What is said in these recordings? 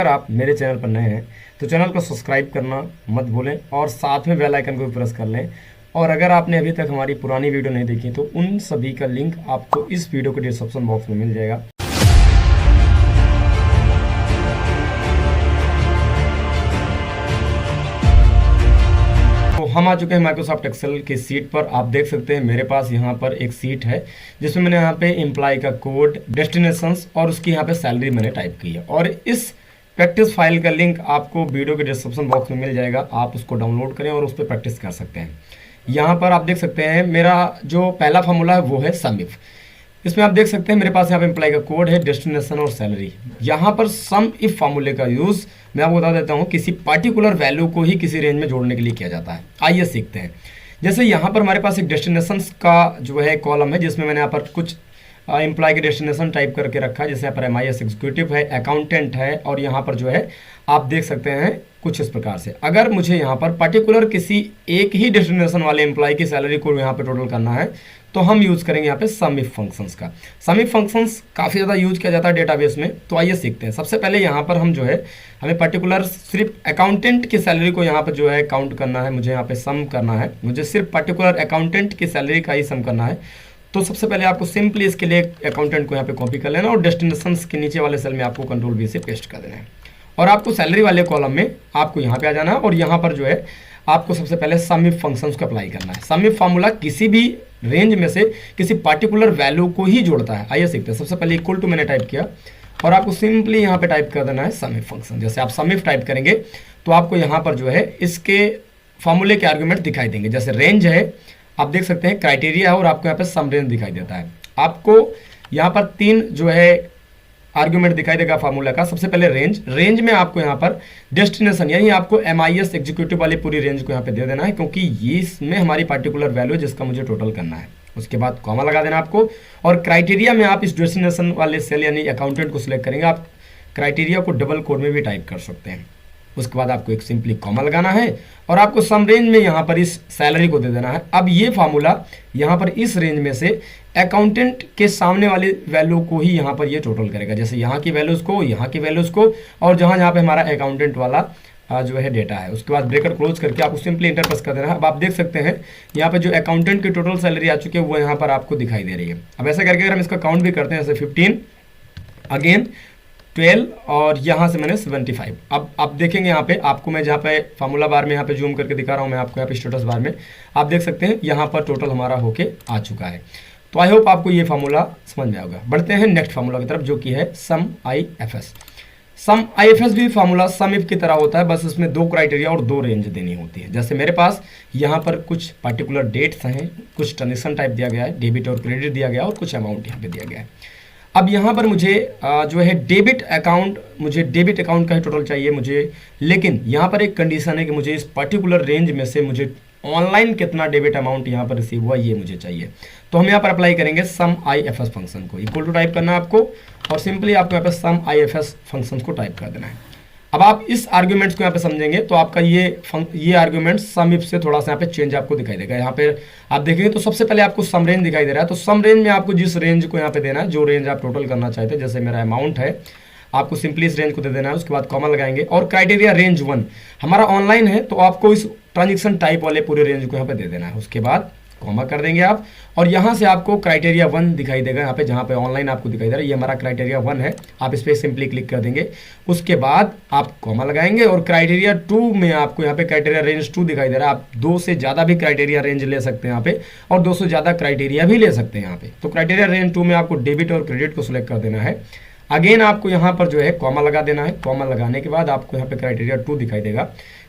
अगर आप मेरे चैनल पर नए हैं तो चैनल को सब्सक्राइब करना मत भूलें और साथ में बेल आइकन को भी प्रेस कर लें। और अगर आपने अभी तक हमारी पुरानी वीडियो नहीं देखी तो उन सभी का लिंक आपको इस वीडियो के डिस्क्रिप्शन बॉक्स में मिल जाएगा। तो हम आ चुके हैं माइक्रोसॉफ्ट एक्सेल की सीट पर। आप देख सकते हैं मेरे पास यहाँ पर एक सीट है जिसमें मैंने यहाँ पे एम्प्लॉय का कोड, डेस्टिनेशंस और उसकी यहाँ पे सैलरी मैंने टाइप की है। और इस प्रैक्टिस फाइल का लिंक आपको वीडियो के डिस्क्रिप्शन बॉक्स में मिल जाएगा। आप उसको डाउनलोड करें और उस पर प्रैक्टिस कर सकते हैं। यहाँ पर आप देख सकते हैं मेरा जो पहला फार्मूला है वो है सम इफ। इसमें आप देख सकते हैं मेरे पास यहाँ पे एम्प्लॉय का कोड है, डेस्टिनेशन और सैलरी। यहाँ पर सम इफ फार्मूले का यूज़ मैं आपको बता देता हूँ किसी पर्टिकुलर वैल्यू को ही किसी रेंज में जोड़ने के लिए किया जाता है। आइए सीखते हैं। जैसे यहाँ पर हमारे पास एक डेस्टिनेशन का जो है कॉलम है जिसमें मैंने यहाँ पर कुछ एम्प्लॉय के डेस्टिनेशन टाइप करके रखा है। जैसे यहाँ पर MIS एग्जीक्यूटिव है, अकाउंटेंट है और यहाँ पर जो है आप देख सकते हैं कुछ इस प्रकार से। अगर मुझे यहाँ पर पर्टिकुलर किसी एक ही डेस्टिनेशन वाले एम्प्लॉय की सैलरी को यहाँ पे टोटल करना है तो हम यूज़ करेंगे यहाँ पे सम इफ फंक्शंस का। सम इफ फंक्शंस काफ़ी ज़्यादा यूज किया जाता है डेटाबेस में। तो आइए सीखते हैं। सबसे पहले यहाँ पर हम जो है हमें पर्टिकुलर सिर्फ अकाउंटेंट की सैलरी को यहाँ पर जो है काउंट करना है। मुझे यहाँ पे सम करना है, मुझे सिर्फ पर्टिकुलर अकाउंटेंट की सैलरी का ही सम करना है। तो सबसे पहले आपको सिंपली इसके लिए अकाउंटेंट को यहाँ पे कॉपी कर लेना और डेस्टिनेशन के नीचे वाले सेल में आपको कंट्रोल V से पेस्ट कर देना है। और आपको सैलरी वाले कॉलम में आपको यहाँ पे आ जाना है और यहाँ पर जो है आपको सबसे पहले सम इफ फंक्शंस को अप्लाई करना है। सम इफ फार्मूला किसी भी रेंज में से किसी पर्टिकुलर वैल्यू को ही जोड़ता है। आइए सीखते हैं। सबसे पहले इक्वल टू मैंने टाइप किया और आपको सिंपली यहाँ पे टाइप कर देना है सम इफ फंक्शन। जैसे आप सम इफ टाइप करेंगे तो आपको यहाँ पर जो है इसके फार्मूले के आर्गूमेंट दिखाई देंगे। जैसे रेंज है, आप देख सकते हैं क्राइटेरिया है और आपको यहाँ पे सम रेंज दिखाई देता है। आपको यहाँ पर तीन जो है आर्गुमेंट दिखाई देगा फार्मूला का। सबसे पहले रेंज में आपको यहाँ पर डेस्टिनेशन यानी आपको MIS एग्जीक्यूटिव वाली पूरी रेंज को यहाँ पे दे देना है क्योंकि ये इसमें हमारी पर्टिकुलर वैल्यू जिसका मुझे टोटल करना है। उसके बाद कॉमा लगा देना आपको और क्राइटेरिया में आप इस डेस्टिनेशन वाले सेल यानी अकाउंटेंट को सिलेक्ट करेंगे। आप क्राइटेरिया को डबल कोड में भी टाइप कर सकते हैं। उसके बाद आपको एक सिंपली कॉमा लगाना है और आपको सम रेंज में यहाँ पर इस सैलरी को दे देना है। अब ये फार्मूला यहाँ पर इस रेंज में से अकाउंटेंट के सामने वाली वैल्यू को ही यहाँ पर ये टोटल करेगा। जैसे यहाँ की वैल्यूज़ को, यहाँ की वैल्यूज़ को और जहाँ पे हमारा अकाउंटेंट वाला जो है डेटा है। उसके बाद ब्रेकर क्लोज करके आपको सिंपली इंटर प्रेस कर देना है। अब आप देख सकते हैं यहाँ पे जो अकाउंटेंट की टोटल सैलरी आ चुकी है वो यहाँ पर आपको दिखाई दे रही है। अब ऐसा करके अगर हम इसका काउंट भी करते हैं जैसे 15 अगेन 12 और यहाँ से मैंने 75। अब आप देखेंगे यहाँ पे आपको मैं जहाँ पे फार्मूला बार में यहाँ पे जूम करके दिखा रहा हूँ मैं आपको यहाँ पे स्टेटस बार में आप देख सकते हैं यहाँ पर टोटल हमारा होके आ चुका है। तो आई होप आपको ये फार्मूला समझ में आएगा। बढ़ते हैं नेक्स्ट फार्मूला की तरफ जो कि है सम IFS। सम IFS भी फार्मूला सम इफ की तरह होता है, बस इसमें दो क्राइटेरिया और दो रेंज देनी होती है। जैसे मेरे पास यहाँ पर कुछ पर्टिकुलर डेट्स हैं, कुछ ट्रांजेक्शन टाइप दिया गया है, डेबिट और क्रेडिट दिया गया है और कुछ अमाउंट यहाँ पे दिया गया है। अब यहाँ पर मुझे जो है डेबिट अकाउंट का ही टोटल चाहिए मुझे, लेकिन यहाँ पर एक कंडीशन है कि मुझे इस पर्टिकुलर रेंज में से मुझे ऑनलाइन कितना डेबिट अमाउंट यहाँ पर रिसीव हुआ ये मुझे चाहिए। तो हम यहाँ पर अप्लाई करेंगे सम IFS फंक्शन को। इक्वल टू टाइप करना है आपको और सिंपली आपको यहाँ पर सम IFS फंक्शन को टाइप कर देना है। अब आप इस आर्ग्यूमेंट्स को यहाँ पे समझेंगे तो आपका ये आर्ग्यूमेंट सम इफ से थोड़ा सा यहाँ पे चेंज आपको दिखाई देगा। यहाँ पे आप देखेंगे तो सबसे पहले आपको सम रेंज दिखाई दे रहा है। तो सम रेंज में आपको जिस रेंज को यहाँ पे देना है, जो रेंज आप टोटल करना चाहते हैं, जैसे मेरा अमाउंट है आपको सिंपली इस रेंज को दे देना है। उसके बाद कॉमा लगाएंगे और क्राइटेरिया रेंज 1 हमारा ऑनलाइन है तो आपको इस ट्रांजेक्शन टाइप वाले पूरे रेंज को यहाँ पे दे देना है। उसके बाद कॉमा कर देंगे आप और यहाँ से आपको क्राइटेरिया 1 दिखाई देगा। यहाँ पे जहाँ पे ऑनलाइन आपको दिखाई दे रहा है ये हमारा क्राइटेरिया 1 है। आप इस पर सिंपली क्लिक कर देंगे। उसके बाद आप कॉमा लगाएंगे और क्राइटेरिया 2 में आपको यहाँ पे क्राइटेरिया रेंज 2 दिखाई दे रहा है। आप 2 से ज़्यादा भी क्राइटेरिया रेंज ले सकते हैं यहाँ पे और 2 से ज़्यादा क्राइटेरिया भी ले सकते हैं यहाँ पे। तो क्राइटेरिया रेंज 2 में आपको डेबिट और क्रेडिट को सिलेक्ट कर देना है। अगेन आपको यहाँ पर जो है कॉमा लगा देना है। कॉमा लगाने के बाद आपको यहाँ पे क्राइटेरिया 2 दिखाई देगा।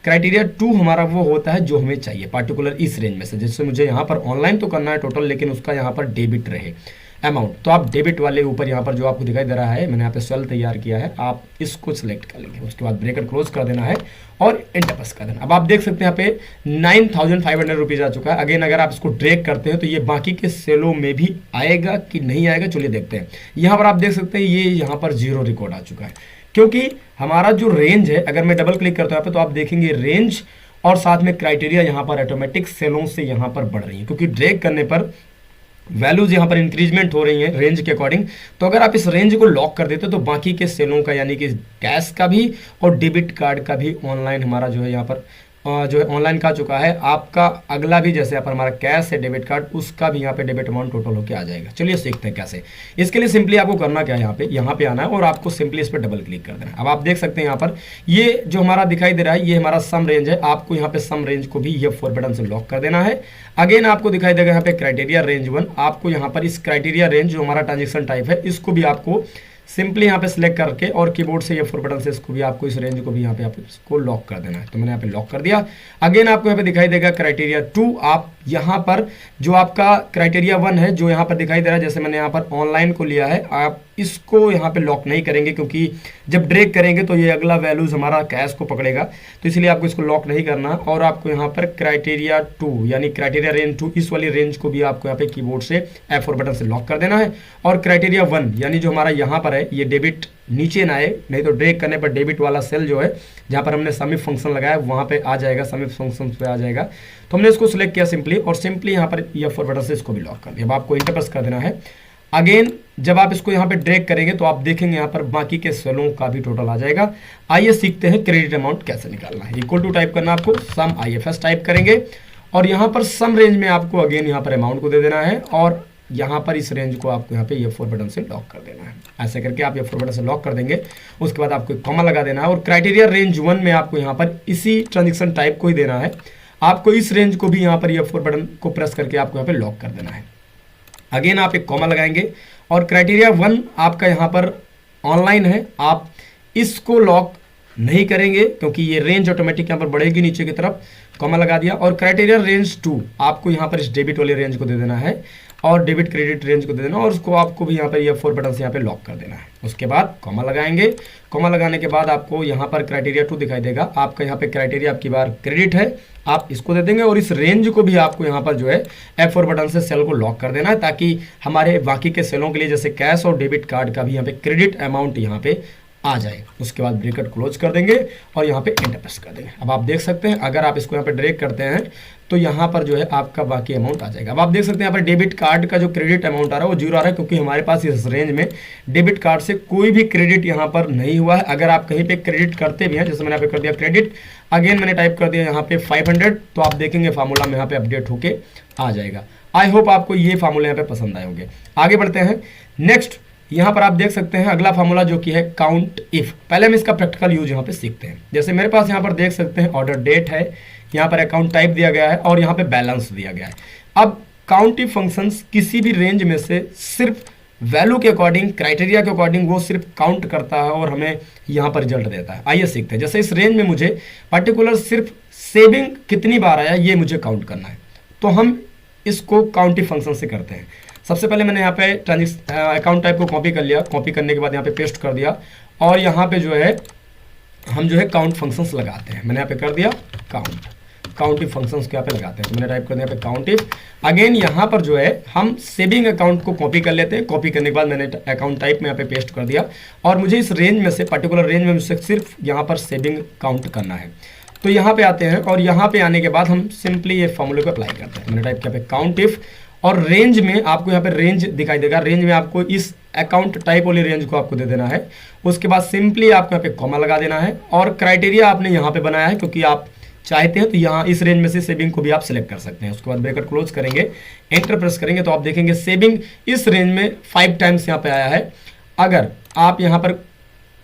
क्राइटेरिया 2 हमारा वो होता है जो हमें चाहिए पर्टिकुलर इस रेंज में से, जिससे मुझे यहाँ पर ऑनलाइन तो करना है टोटल लेकिन उसका यहाँ पर डेबिट रहे अमाउंट। तो आप डेबिट वाले ऊपर यहाँ पर जो आपको दिखाई दे रहा है, मैंने यहाँ पे सेल तैयार किया है, आप इसको सिलेक्ट कर लेंगे। उसके बाद ब्रेकेट क्लोज कर देना है और एंटर प्रेस कर देना। अब आप देख सकते हैं यहाँ पे 9500 रुपीज़ आ चुका है। अगेन अगर आप इसको ड्रैग करते हैं तो ये बाकी के सेलों में भी आएगा कि नहीं आएगा, चलिए देखते हैं। यहाँ पर आप देख सकते हैं ये यहाँ पर 0 रिकॉर्ड आ चुका है क्योंकि हमारा जो रेंज है, अगर मैं डबल क्लिक करता हूँ यहाँ पे तो आप देखेंगे रेंज और साथ में क्राइटेरिया यहाँ पर ऑटोमेटिक सेलों से यहाँ पर बढ़ रही है क्योंकि ड्रैग करने पर वैल्यूज यहाँ पर इंक्रीजमेंट हो रही हैं रेंज के अकॉर्डिंग। तो अगर आप इस रेंज को लॉक कर देते तो बाकी के सेलों का यानी कि कैश का भी और डेबिट कार्ड का भी ऑनलाइन हमारा जो है यहाँ पर जो है ऑनलाइन का चुका है। आपका अगला भी जैसे यहाँ पर हमारा कैश है डेबिट कार्ड, उसका भी यहाँ पे डेबिट अमाउंट टोटल होकर आ जाएगा। चलिए सीखते हैं कैसे। इसके लिए सिंपली आपको करना क्या है, यहाँ पे आना है और आपको सिंपली इस पर डबल क्लिक कर देना है। अब आप देख सकते हैं यहाँ पर ये जो हमारा दिखाई दे रहा है ये हमारा सम रेंज है। आपको यहाँ पे सम रेंज को भी ये 4 बटन से लॉक कर देना है। अगेन आपको दिखाई देगा यहाँ पे क्राइटेरिया रेंज 1। आपको यहाँ पर इस क्राइटेरिया रेंज जो हमारा ट्रांजेक्शन टाइप है इसको भी आपको सिंपली यहाँ पे सिलेक्ट करके और कीबोर्ड से ये 4 बटन से इसको भी आपको इस रेंज को भी यहाँ पे आपको इसको लॉक कर देना है। तो मैंने यहाँ पे लॉक कर दिया। अगेन आपको यहाँ पे दिखाई देगा क्राइटेरिया 2। आप यहाँ पर जो आपका क्राइटेरिया 1 है जो यहाँ पर दिखाई दे रहा है, जैसे मैंने यहाँ पर ऑनलाइन को लिया है, आप इसको यहाँ पे लॉक नहीं करेंगे क्योंकि जब ड्रैग करेंगे तो ये अगला वैल्यूज हमारा कैश को पकड़ेगा, तो इसलिए आपको इसको लॉक नहीं करना। और आपको यहाँ पर क्राइटेरिया 2 यानी क्राइटेरिया रेंज 2 इस वाली रेंज को भी आपको यहाँ पे कीबोर्ड से F4 बटन से लॉक कर देना है। और क्राइटेरिया 1 यानी जो हमारा यहाँ पर है ये डेबिट नीचे ना आए, नहीं तो ड्रैग करने पर डेबिट वाला सेल जो है जहाँ पर हमने समिट फंक्शन लगाया वहाँ पे आ जाएगा, समिट फंक्शन पे आ जाएगा। तो हमने इसको सिलेक्ट किया सिंपली और सिंपली यहाँ पर F4 बटन से इसको भी लॉक कर दिया। अब आपको इंटर प्रेस कर देना है। अगेन जब आप इसको यहाँ पे ड्रैग करेंगे तो आप देखेंगे यहाँ पर बाकी के सेलों का भी टोटल आ जाएगा। आइए सीखते हैं क्रेडिट अमाउंट कैसे निकालना है। इक्वल टू टाइप करना, आपको सम IFS टाइप करेंगे और यहाँ पर सम रेंज में आपको अगेन यहाँ पर अमाउंट को दे देना है और यहाँ पर इस रेंज को आपको यहाँ पे F4 बटन से लॉक कर देना है। ऐसे करके आप F4 बटन से लॉक कर देंगे। उसके बाद आपको कॉमा लगा देना है और क्राइटेरिया रेंज 1 में आपको यहाँ पर इसी ट्रांजेक्शन टाइप को ही देना है। आपको इस रेंज को भी यहाँ पर F4 बटन को प्रेस करके आपको यहाँ पे लॉक कर देना है। अगेन आप एक कॉमा लगाएंगे और क्राइटेरिया 1 आपका यहाँ पर ऑनलाइन है, आप इसको लॉक नहीं करेंगे क्योंकि ये रेंज ऑटोमेटिक यहाँ पर बढ़ेगी नीचे की तरफ। कॉमा लगा दिया और क्राइटेरिया रेंज 2 आपको यहाँ पर इस डेबिट वाले रेंज को दे देना है और डेबिट क्रेडिट रेंज को दे देना और उसको आपको भी यहाँ पर ये 4 बटन से यहाँ पे लॉक कर देना है। उसके बाद कॉमा लगाएंगे। कॉमा लगाने के बाद आपको यहाँ पर क्राइटेरिया 2 दिखाई देगा। आपका यहाँ पे क्राइटेरिया आपकी बार क्रेडिट है, आप इसको दे देंगे और इस रेंज को भी आपको यहाँ पर जो है F4 बटन से सेल को लॉक कर देना है ताकि हमारे बाकी के सेलों के लिए जैसे कैश और डेबिट कार्ड का भी यहाँ पे क्रेडिट अमाउंट यहाँ पे आ जाए। उसके बाद ब्रैकेट क्लोज कर देंगे और यहाँ पे एंटर प्रेस कर देंगे। अब आप देख सकते हैं अगर आप इसको यहाँ पे ड्रैग करते हैं तो यहाँ पर जो है आपका बाकी अमाउंट आ जाएगा। अब आप देख सकते हैं यहाँ पर डेबिट कार्ड का जो क्रेडिट अमाउंट आ रहा है वो 0 आ रहा है क्योंकि हमारे पास इस रेंज में डेबिट कार्ड से कोई भी क्रेडिट यहाँ पर नहीं हुआ है। अगर आप कहीं पे क्रेडिट करते भी हैं, जैसे मैंने यहाँ पे कर दिया क्रेडिट, अगेन मैंने टाइप कर दिया यहाँ पे 500, तो आप देखेंगे फार्मूला में यहाँ पे अपडेट होके आ जाएगा। आई होप आपको ये फार्मूला यहाँ पे पसंद आए होंगे। आगे बढ़ते हैं। नेक्स्ट यहाँ पर आप देख सकते हैं अगला फार्मूला जो कि है काउंट इफ। पहले हम इसका प्रैक्टिकल यूज यहाँ पे सीखते हैं। जैसे मेरे पास यहाँ पर देख सकते हैं ऑर्डर डेट है, यहाँ पर अकाउंट टाइप दिया गया है और यहाँ पे बैलेंस दिया गया है। अब काउंट इफ फंक्शंस किसी भी रेंज में से सिर्फ वैल्यू के अकॉर्डिंग, क्राइटेरिया के अकॉर्डिंग वो सिर्फ काउंट करता है और हमें यहाँ पर रिजल्ट देता है। आइए सीखते हैं। जैसे इस रेंज में मुझे पर्टिकुलर सिर्फ सेविंग कितनी बार आया ये मुझे काउंट करना है, तो हम इसको काउंट इफ फंक्शन से करते हैं। सबसे पहले मैंने यहाँ पे अकाउंट टाइप को कॉपी कर लिया। कॉपी करने के बाद यहाँ पे पेस्ट कर दिया और यहाँ पे जो है हम जो है काउंट फंक्शंस लगाते हैं। मैंने यहाँ पे कर दिया काउंट इफ फंक्शंस को यहाँ पे लगाते हैं। तो मैंने टाइप कर दिया यहाँ पे काउंट इफ। अगेन यहाँ पर जो है हम सेविंग अकाउंट को कॉपी कर लेते हैं। कॉपी करने के बाद मैंने अकाउंट टाइप में यहाँ पे पेस्ट कर दिया और मुझे इस रेंज में से पर्टिकुलर रेंज में मुझसे सिर्फ यहाँ पर सेविंग काउंट करना है। तो यहाँ पे आते हैं और यहाँ पे आने के बाद हम सिंपली ये फॉर्मूले को अप्लाई करते हैं। मैंने टाइप किया पे काउंट इफ और रेंज में आपको यहाँ पे रेंज दिखाई देगा। रेंज में आपको इस अकाउंट टाइप वाली रेंज को आपको दे देना है। उसके बाद सिंपली आपको यहाँ पे कॉमा लगा देना है और क्राइटेरिया आपने यहाँ पे बनाया है क्योंकि आप चाहते हैं तो यहाँ इस रेंज में से सेविंग को भी आप सिलेक्ट कर सकते हैं। उसके बाद ब्रैकेट क्लोज करेंगे, एंटर प्रेस करेंगे तो आप देखेंगे सेविंग इस रेंज में 5 टाइम्स यहाँ पे आया है। अगर आप यहाँ पर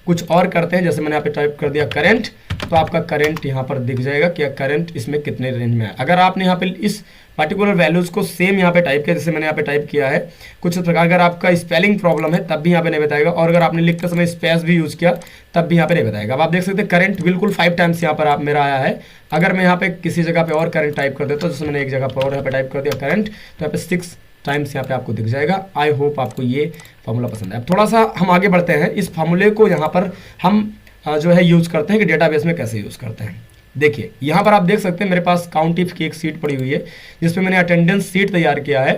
कुछ और करते हैं, जैसे मैंने यहाँ पे टाइप कर दिया करेंट, तो आपका करंट यहाँ पर दिख जाएगा कि करंट इसमें कितने रेंज में है। अगर आपने यहाँ पे इस पर्टिकुलर वैल्यूज को सेम यहाँ पे टाइप किया, जैसे मैंने यहाँ पे टाइप किया है कुछ प्रकार, अगर आपका स्पेलिंग प्रॉब्लम है तब भी यहाँ पे नहीं बताएगा और अगर आपने लिखते समय स्पेस भी यूज किया तब भी यहाँ पे नहीं बताएगा। अब आप देख सकते हैं करंट बिल्कुल 5 टाइम्स यहाँ पर आप मेरा आया है। अगर मैं यहाँ पे किसी जगह पे और करंट टाइप कर देता हूँ, जैसे मैंने एक जगह पर और यहाँ पे टाइप कर दिया करंट, तो यहाँ पे 6 टाइम्स यहाँ पे आपको दिख जाएगा। आई होप आपको ये फार्मूला पसंद है। अब थोड़ा सा हम आगे बढ़ते हैं। इस फार्मूले को यहाँ पर हम जो है यूज करते हैं कि डेटाबेस में कैसे यूज करते हैं। देखिए यहाँ पर आप देख सकते हैं मेरे पास काउंट इफ की एक सीट पड़ी हुई है जिसमें मैंने अटेंडेंस सीट तैयार किया है।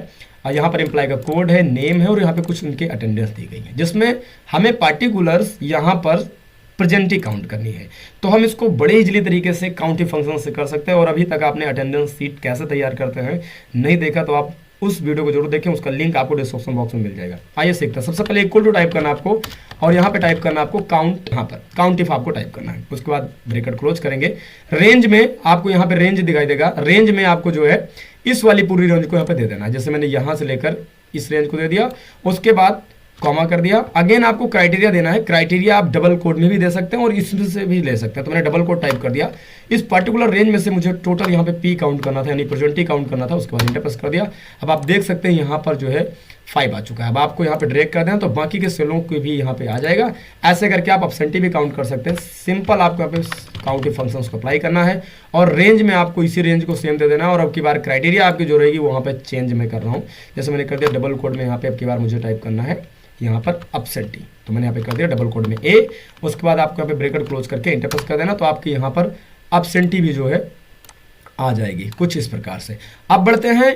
यहाँ पर एम्प्लॉय का कोड है, नेम है और यहाँ पे कुछ उनके अटेंडेंस दी गई है जिसमें हमें पार्टिकुलर्स यहाँ पर प्रेजेंट ही काउंट करनी है। तो हम इसको बड़े इजीली तरीके से काउंट इफ फंक्शन से कर सकते हैं। और अभी तक आपने अटेंडेंस सीट कैसे तैयार करते हैं नहीं देखा तो आप उस वीडियो को जरूर देखें, उसका लिंक आपको डिस्क्रिप्शन बॉक्स में मिल जाएगा। आइए सीखते हैं। सबसे पहले इक्वल टू टाइप करना आपको, और यहाँ पे टाइप करना आपको काउंट, यहाँ पर काउंट इफ आपको टाइप करना है। उसके बाद ब्रैकेट क्लोज करेंगे। रेंज में आपको यहाँ पे रेंज दिखाई देगा, रेंज में आपको जो है इस वाली पूरी रेंज को यहाँ पे दे देना है। जैसे मैंने यहाँ से लेकर इस रेंज को दे दिया, उसके बाद कॉमा कर दिया। अगेन आपको क्राइटेरिया देना है, क्राइटेरिया आप डबल कोड में भी दे सकते हैं और इसमें से भी ले सकते हैं। तो मैंने डबल कोड टाइप कर दिया। इस पर्टिकुलर रेंज में से मुझे टोटल यहाँ पे पी काउंट करना था, यानी परसेंटेज काउंट करना था। उसके बाद इंटर प्रेस कर दिया। अब आप देख सकते हैं यहाँ पर जो है 5 आ चुका है। अब आपको यहाँ पे ड्रैग कर देना तो बाकी के सेलों को भी यहाँ पे आ जाएगा। ऐसे करके आप अपसेंटी भी काउंट कर सकते हैं। सिंपल आपको यहाँ पे काउंट फंक्शन को अप्लाई करना है और रेंज में आपको इसी रेंज को सेम दे देना है। और अब की बार क्राइटेरिया आपकी जो रहेगी वहाँ पे चेंज मैं कर रहा हूँ। जैसे मैंने कर दिया डबल कोड में, यहाँ पे अब की बार मुझे टाइप करना है यहाँ पर अपसेंटी, तो मैंने यहाँ पे कर दिया डबल कोड में ए। उसके बाद आपको यहाँ पे ब्रैकेट क्लोज करके इंटर प्रेस कर देना, तो आपकी यहाँ पर अपसेंटी भी जो है आ जाएगी कुछ इस प्रकार से। अब बढ़ते हैं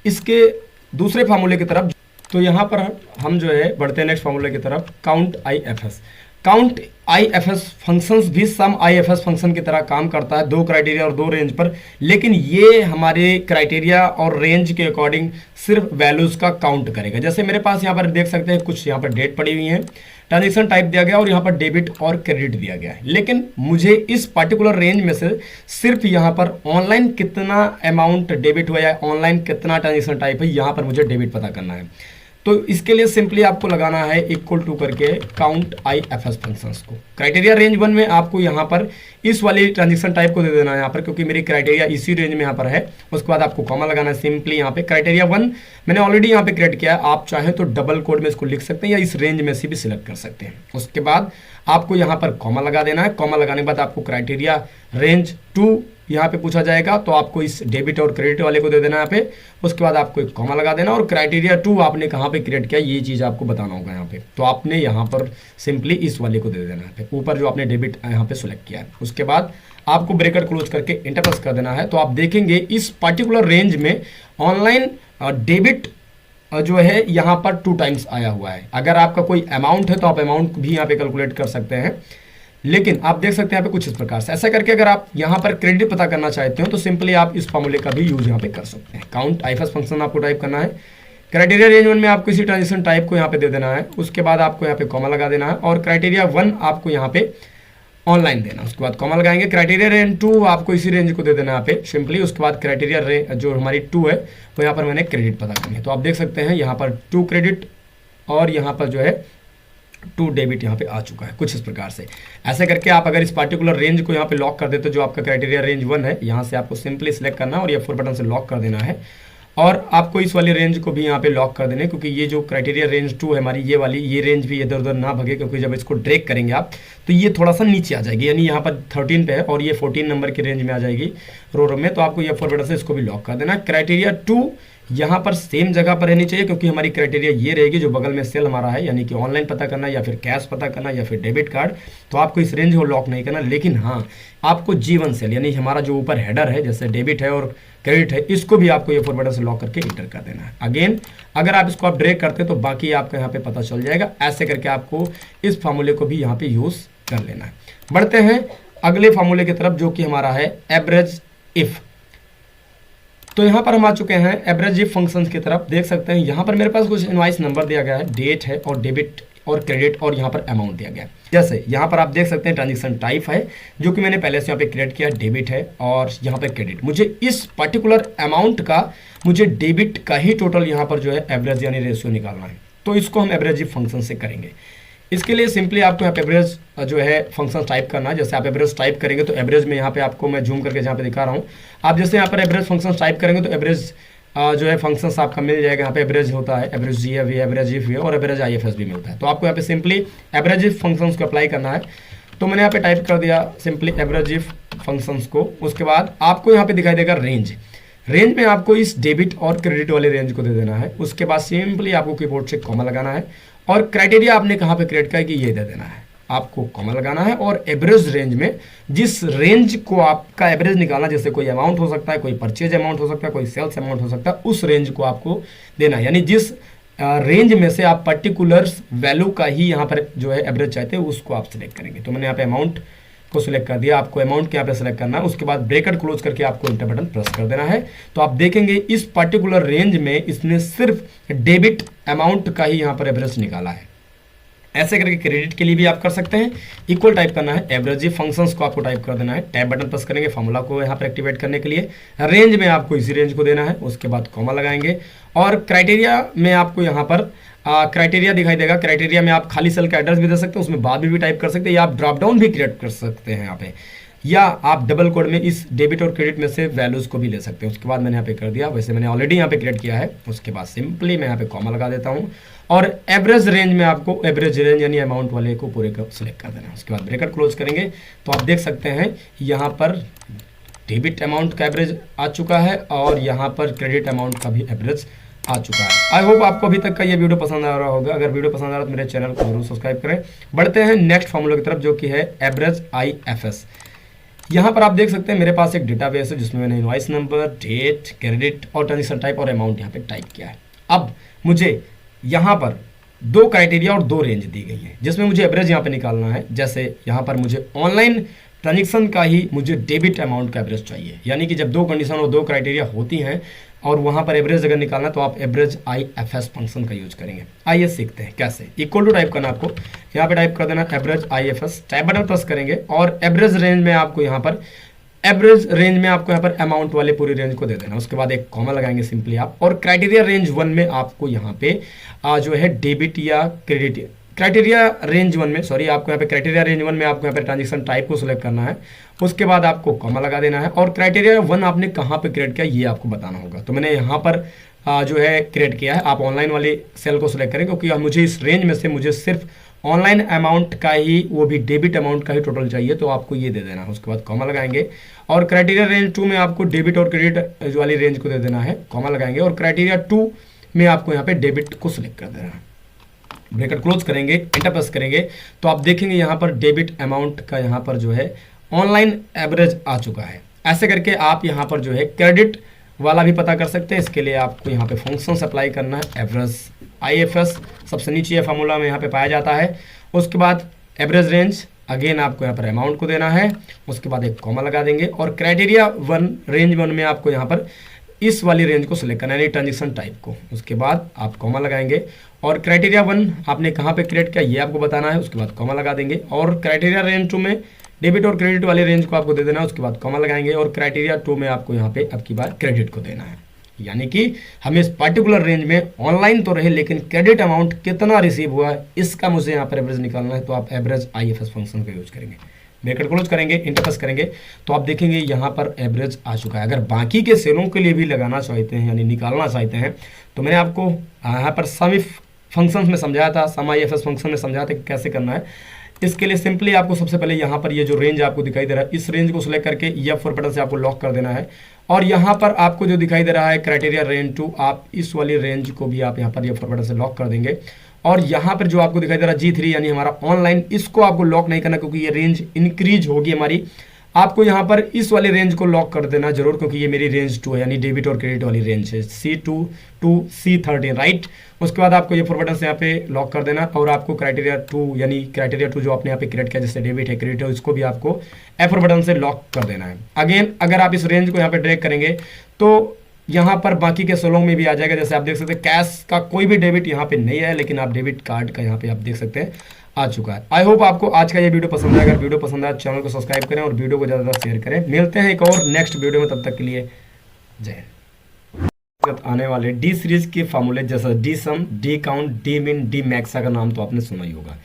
इसके दूसरे फार्मूले की तरफ। तो यहाँ पर हम जो है बढ़ते हैं नेक्स्ट फार्मूले की तरफ, count IFS। Count IFS functions भी सम IFS फंक्शन की तरह काम करता है, 2 क्राइटेरिया और 2 रेंज पर, लेकिन ये हमारे क्राइटेरिया और रेंज के अकॉर्डिंग सिर्फ वैल्यूज का काउंट करेगा। जैसे मेरे पास यहाँ पर देख सकते हैं कुछ यहाँ पर डेट पड़ी हुई है, ट्रांजेक्शन टाइप दिया गया और यहाँ पर डेबिट और क्रेडिट दिया गया है, लेकिन मुझे इस पर्टिकुलर रेंज में से सिर्फ यहाँ पर ऑनलाइन कितना अमाउंट डेबिट हुआ है, ऑनलाइन कितना ट्रांजेक्शन टाइप है, यहाँ पर मुझे डेबिट पता करना है। तो इसके लिए सिंपली आपको लगाना है इक्वल टू करके काउंट IFS फंक्शंस को। क्राइटेरिया रेंज 1 में आपको यहाँ पर इस वाली ट्रांजेक्शन टाइप को दे देना है यहाँ पर, क्योंकि मेरी क्राइटेरिया इसी रेंज में यहाँ पर है। उसके बाद आपको कॉमा लगाना है सिंपली यहाँ पे। क्राइटेरिया 1 मैंने ऑलरेडी यहाँ पे क्रिएट किया है, आप चाहें तो डबल कोड में इसको लिख सकते हैं या इस रेंज में से भी सिलेक्ट कर सकते हैं। उसके बाद आपको यहाँ पर कॉमा लगा देना है। कॉमा लगाने के बाद आपको क्राइटेरिया रेंज 2 यहाँ पे पूछा जाएगा, तो आपको इस डेबिट और क्रेडिट वाले को दे देना यहाँ पे। उसके बाद आपको एक कॉमा लगा देना और क्राइटेरिया 2 आपने कहाँ पे क्रिएट किया ये चीज़ आपको बताना होगा यहाँ पे। तो आपने यहाँ पर सिंपली इस वाले को दे देना यहाँ पे, ऊपर जो आपने डेबिट यहाँ पे सिलेक्ट किया है। उसके बाद आपको ब्रैकेट क्लोज करके इंटर प्रेस कर देना है। तो आप देखेंगे इस पर्टिकुलर रेंज में ऑनलाइन डेबिट जो है यहाँ पर 2 टाइम्स आया हुआ है। अगर आपका कोई अमाउंट है तो आप अमाउंट भी यहाँ पे कैलकुलेट कर सकते हैं, लेकिन आप देख सकते हैं यहाँ पे कुछ इस प्रकार से। ऐसा करके अगर आप यहाँ पर क्रेडिट पता करना चाहते हो तो सिंपली आप इस फॉर्मूले का भी यूज यहाँ पे कर सकते हैं। काउंट IFS फंक्शन आपको टाइप करना है। क्राइटेरिया रेंज 1 में आपको इसी ट्रांजेक्शन टाइप को यहाँ पे दे देना है। उसके बाद आपको यहाँ पे कॉमा लगा देना है और क्राइटेरिया 1 आपको यहाँ पे ऑनलाइन देना। उसके बाद कॉमा लगाएंगे। क्राइटेरिया रेंज 2 आपको इसी रेंज को दे देना यहाँ पे सिंपली। उसके बाद क्राइटेरिया जो हमारी 2 है वो यहाँ पर मैंने क्रेडिट पता करनी है। तो आप देख सकते हैं यहाँ पर 2 क्रेडिट और यहाँ पर जो है 2 डेबिट यहाँ पे आ चुका है कुछ इस प्रकार से। ऐसे करके आप अगर इस पर्टिकुलर रेंज को यहाँ पे लॉक कर देते हो, जो आपका क्राइटेरिया रेंज 1 है, यहाँ से आपको सिंपली सिलेक्ट करना है और ये 4 बटन से लॉक कर देना है। और आपको इस वाली रेंज को भी यहाँ पे लॉक कर देना है, क्योंकि ये जो क्राइटेरिया रेंज 2 है हमारी, ये वाली ये रेंज भी इधर उधर ना भगे, क्योंकि जब इसको ड्रैग करेंगे आप तो ये थोड़ा सा नीचे आ जाएगी, यानी यहाँ पर 13 पे है और ये 14 नंबर की रेंज में आ जाएगी रो में। तो आपको ये 4 बटन से इसको भी लॉक कर देना। क्राइटेरिया 2 यहाँ पर सेम जगह पर रहनी चाहिए, क्योंकि हमारी क्राइटेरिया ये रहेगी जो बगल में सेल हमारा है, यानी कि ऑनलाइन पता करना या फिर कैश पता करना या फिर डेबिट कार्ड। तो आपको इस रेंज को लॉक नहीं करना, लेकिन हाँ आपको G1 सेल यानी हमारा जो ऊपर हेडर है जैसे डेबिट है और क्रेडिट है, इसको भी आपको ये 4 बटन से लॉक करके इंटर कर देना है। अगेन अगर आप इसको आप ड्रैग करते हैं तो बाकी आपका यहाँ पे पता चल जाएगा। ऐसे करके आपको इस फार्मूले को भी यहाँ पे यूज कर लेना है। बढ़ते हैं अगले फार्मूले की तरफ, जो कि हमारा है एवरेज इफ। तो यहाँ पर हम आ चुके हैं एवरेज इफ फंक्शंस की तरफ। देख सकते हैं यहाँ पर मेरे पास कुछ इनवॉइस नंबर दिया गया है, डेट है और डेबिट और क्रेडिट और यहाँ पर अमाउंट दिया गया है। जैसे यहाँ पर आप देख सकते हैं ट्रांजेक्शन टाइप है जो कि मैंने पहले से यहाँ पे क्रिएट किया, डेबिट है और यहाँ पे क्रेडिट। मुझे इस पर्टिकुलर अमाउंट का मुझे डेबिट का ही टोटल यहाँ पर जो है एवरेज यानी रेशियो निकालना है। तो इसको हम एवरेज इफ फंक्शन से करेंगे। इसके लिए सिंपली आपको यहाँ पे एवरेज जो है फंक्शन टाइप करना है। जैसे आप एवरेज टाइप करेंगे तो एवरेज में यहाँ पे आपको मैं जूम करके जहाँ पे दिखा रहा हूँ, आप जैसे यहाँ पर एवरेज फंक्शन टाइप करेंगे तो एवरेज जो है फंक्शंस आपका मिल जाएगा। यहाँ पे एवरेज होता है, एवरेज जी भी, एवरेज इफ भी और एवरेज IFS भी मिलता है। तो आपको यहाँ पे सिंपली एवरेज इफ फंक्शंस को अप्लाई करना है। तो मैंने यहाँ पे टाइप कर दिया सिंपली एवरेज इफ फंक्शंस को। उसके बाद आपको यहाँ पे दिखाई देगा रेंज। रेंज में आपको इस डेबिट और क्रेडिट वाले रेंज को दे देना है। उसके बाद सिंपली आपको कीबोर्ड से कॉमा लगाना है और क्राइटेरिया आपने कहाँ पे क्रिएट किया कि ये दे देना है, आपको कॉमा लगाना है। और एवरेज रेंज में जिस रेंज को आपका एवरेज निकालना, जैसे कोई अमाउंट हो सकता है, कोई परचेज अमाउंट हो सकता है, कोई सेल्स अमाउंट हो सकता है, उस रेंज को आपको देना है। यानी जिस रेंज में से आप पर्टिकुलर वैल्यू का ही यहाँ पर जो है एवरेज चाहते हैं उसको आप सिलेक्ट करेंगे। तो मैंने यहाँ पे अमाउंट को सिलेक्ट कर दिया, आपको अमाउंट के यहाँ पे सिलेक्ट करना है, उसके बाद ब्रैकेट क्लोज करके आपको इंटर बटन प्रेस कर देना है। तो आप देखेंगे इस पर्टिकुलर रेंज में इसने सिर्फ डेबिट अमाउंट का ही यहाँ पर एवरेज निकाला है। ऐसे करके क्रेडिट के लिए भी आप कर सकते हैं। इक्वल टाइप करना है, एवरेज फंक्शंस को आपको टाइप कर देना है, टैब बटन प्रेस करेंगे फार्मूला को यहाँ पर एक्टिवेट करने के लिए। रेंज में आपको इसी रेंज को देना है, उसके बाद कॉमा लगाएंगे और क्राइटेरिया में आपको यहाँ पर क्राइटेरिया दिखाई देगा। क्राइटेरिया में आप खाली सेल का एड्रेस भी दे सकते हैं, उसमें बाद में भी टाइप कर सकते हैं, या आप ड्रॉप डाउन भी क्रिएट कर सकते हैं यहाँ पे, या आप डबल कोड में इस डेबिट और क्रेडिट में से वैल्यूज को भी ले सकते हैं। उसके बाद मैंने यहाँ पे कर दिया, वैसे मैंने ऑलरेडी यहाँ पे क्रिएट किया है। उसके बाद सिंपली मैं यहाँ पे कॉमा लगा देता हूँ और एवरेज रेंज में आपको एवरेज रेंज यानी अमाउंट वाले को पूरे को सिलेक्ट कर देना है। उसके बाद ब्रैकेट क्लोज करेंगे तो आप देख सकते हैं यहाँ पर डेबिट अमाउंट का एवरेज आ चुका है और यहाँ पर क्रेडिट अमाउंट का भी एवरेज आ चुका है। आई होप आपको अभी तक का ये वीडियो पसंद आ रहा होगा। अगर वीडियो पसंद आ रहा है तो मेरे चैनल को जरूर सब्सक्राइब करें। बढ़ते हैं नेक्स्ट फॉर्मूला की तरफ, जो कि है एवरेज IFS। यहाँ पर आप देख सकते हैं मेरे पास एक डेटाबेस है जिसमें मैंने इनवॉइस नंबर, डेट, क्रेडिट और ट्रांजेक्शन टाइप और अमाउंट यहाँ पे टाइप किया है। अब मुझे यहाँ पर 2 क्राइटेरिया और 2 रेंज दी गई है जिसमें मुझे एवरेज यहाँ पे निकालना है। जैसे यहाँ पर मुझे ऑनलाइन ट्रांजेक्शन का ही मुझे डेबिट अमाउंट का एवरेज चाहिए, यानी कि जब 2 कंडीशन और 2 क्राइटेरिया होती हैं और वहाँ पर एवरेज अगर निकालना है तो आप एवरेज IFS फंक्शन का यूज करेंगे। आइए सीखते हैं कैसे। इक्वल टू टाइप करना, आपको यहाँ पे टाइप कर देना average IFS, tab button press करेंगे और एवरेज रेंज में आपको यहाँ पर यहाँ पर अमाउंट वाले पूरी रेंज को दे देना। उसके बाद एक कॉमा लगाएंगे सिंपली आप, और क्राइटेरिया रेंज 1 में आपको यहाँ पे जो है डेबिट या क्रेडिट, क्राइटेरिया रेंज 1 में सॉरी आपको यहाँ पे क्राइटेरिया रेंज 1 में आपको यहाँ पे ट्रांजेक्शन टाइप को सिलेक्ट करना है। उसके बाद आपको कॉमा लगा देना है और क्राइटेरिया 1 आपने कहाँ पे क्रिएट किया ये आपको बताना होगा। तो मैंने यहाँ पर जो है क्रिएट किया है। आप ऑनलाइन वाले सेल को सिलेक्ट करें क्योंकि मुझे इस रेंज में से मुझे सिर्फ ऑनलाइन अमाउंट का ही, वो भी डेबिट अमाउंट का ही टोटल चाहिए, तो आपको ये दे देना है। उसके बाद कॉमा लगाएंगे और क्राइटेरिया रेंज 2 में आपको डेबिट और क्रेडिट वाली रेंज को दे देना है, कॉमा लगाएंगे और क्राइटेरिया 2 में आपको यहाँ पे डेबिट को सिलेक्ट कर देना है। ब्रैकेट क्लोज करेंगे, एंटर प्रेस करेंगे तो आप देखेंगे यहाँ पर डेबिट अमाउंट का यहाँ पर जो है ऑनलाइन एवरेज आ चुका है। ऐसे करके आप यहाँ पर जो है क्रेडिट वाला भी पता कर सकते हैं। इसके लिए आपको यहाँ पे फंक्शन अप्लाई करना है, एवरेज IFS सबसे नीचे ये फार्मूला में यहाँ पे पाया जाता है। उसके बाद एवरेज रेंज, अगेन आपको यहाँ पर अमाउंट को देना है। उसके बाद एक कॉमा लगा देंगे और क्राइटेरिया 1 रेंज 1 में आपको यहाँ पर इस वाली रेंज को सिलेक्ट करना है, ट्रांजेक्शन टाइप को। उसके बाद आप कॉमा लगाएंगे और क्राइटेरिया 1 आपने कहाँ पे क्रिएट किया ये आपको बताना है। उसके बाद कॉमा लगा देंगे और क्राइटेरिया रेंज 2 में डेबिट और क्रेडिट वाले रेंज को आपको दे देना है। उसके बाद कॉमा लगाएंगे और क्राइटेरिया 2 में आपको यहाँ पे अब की बार क्रेडिट को देना है, यानी कि हमें इस पर्टिकुलर रेंज में ऑनलाइन तो रहे लेकिन क्रेडिट अमाउंट कितना रिसीव हुआ है इसका मुझे यहाँ पर एवरेज निकालना है। तो आप एवरेज IFS फंक्शन का यूज करेंगे, ब्रैकेट क्लोज करेंगे, इंटर प्रेस करेंगे तो आप देखेंगे यहाँ पर एवरेज आ चुका है। अगर बाकी के सेलों के लिए भी लगाना चाहते हैं यानी निकालना चाहते हैं तो मैंने आपको यहाँ पर सम इफ फंक्शंस में समझाया था, सम IFS फंक्शन में समझाया था कि कैसे करना है। इसके लिए सिंपली आपको सबसे पहले यहाँ पर ये जो रेंज आपको दिखाई दे रहा है इस रेंज को सिलेक्ट करके F4 बटन से आपको लॉक कर देना है और यहाँ पर आपको जो दिखाई दे रहा है क्राइटेरिया रेंज 2, आप इस वाली रेंज को भी आप यहाँ पर F4 बटन से लॉक कर देंगे। और यहाँ पर जो आपको दिखाई दे रहा है G3 यानी हमारा ऑनलाइन, इसको आपको लॉक नहीं करना क्योंकि ये रेंज इंक्रीज होगी हमारी। आपको यहाँ पर इस वाली रेंज को लॉक कर देना जरूर क्योंकि ये मेरी रेंज 2 है यानी डेबिट और क्रेडिट वाली रेंज है, C2 to C13 राइट। उसके बाद आपको ये F4 बटन से यहाँ पे लॉक कर देना और आपको क्राइटेरिया 2 यानी क्राइटेरिया 2 जो आपने यहाँ पे क्रिएट किया जैसे डेबिट है क्रेडिट है इसको भी आपको F4 बटन से लॉक कर देना है। अगेन अगर आप इस रेंज को यहाँ पे ड्रैग करेंगे तो यहाँ पर बाकी के सेलों में भी आ जाएगा। जैसे आप देख सकते हैं कैश का कोई भी डेबिट यहाँ पे नहीं है लेकिन आप डेबिट कार्ड का यहाँ पे आप देख सकते हैं आ चुका है। आई होप आपको आज का ये वीडियो पसंद आएगा। अगर वीडियो पसंद आया चैनल को सब्सक्राइब करें और वीडियो को ज़्यादा शेयर करें। मिलते हैं एक और नेक्स्ट वीडियो में, तब तक के लिए जय हिंद। आने वाले डी सीरीज के फार्मूले जैसा डी सम, डी काउंट, डी मिन, डी मैक्सा का नाम तो आपने सुना ही होगा।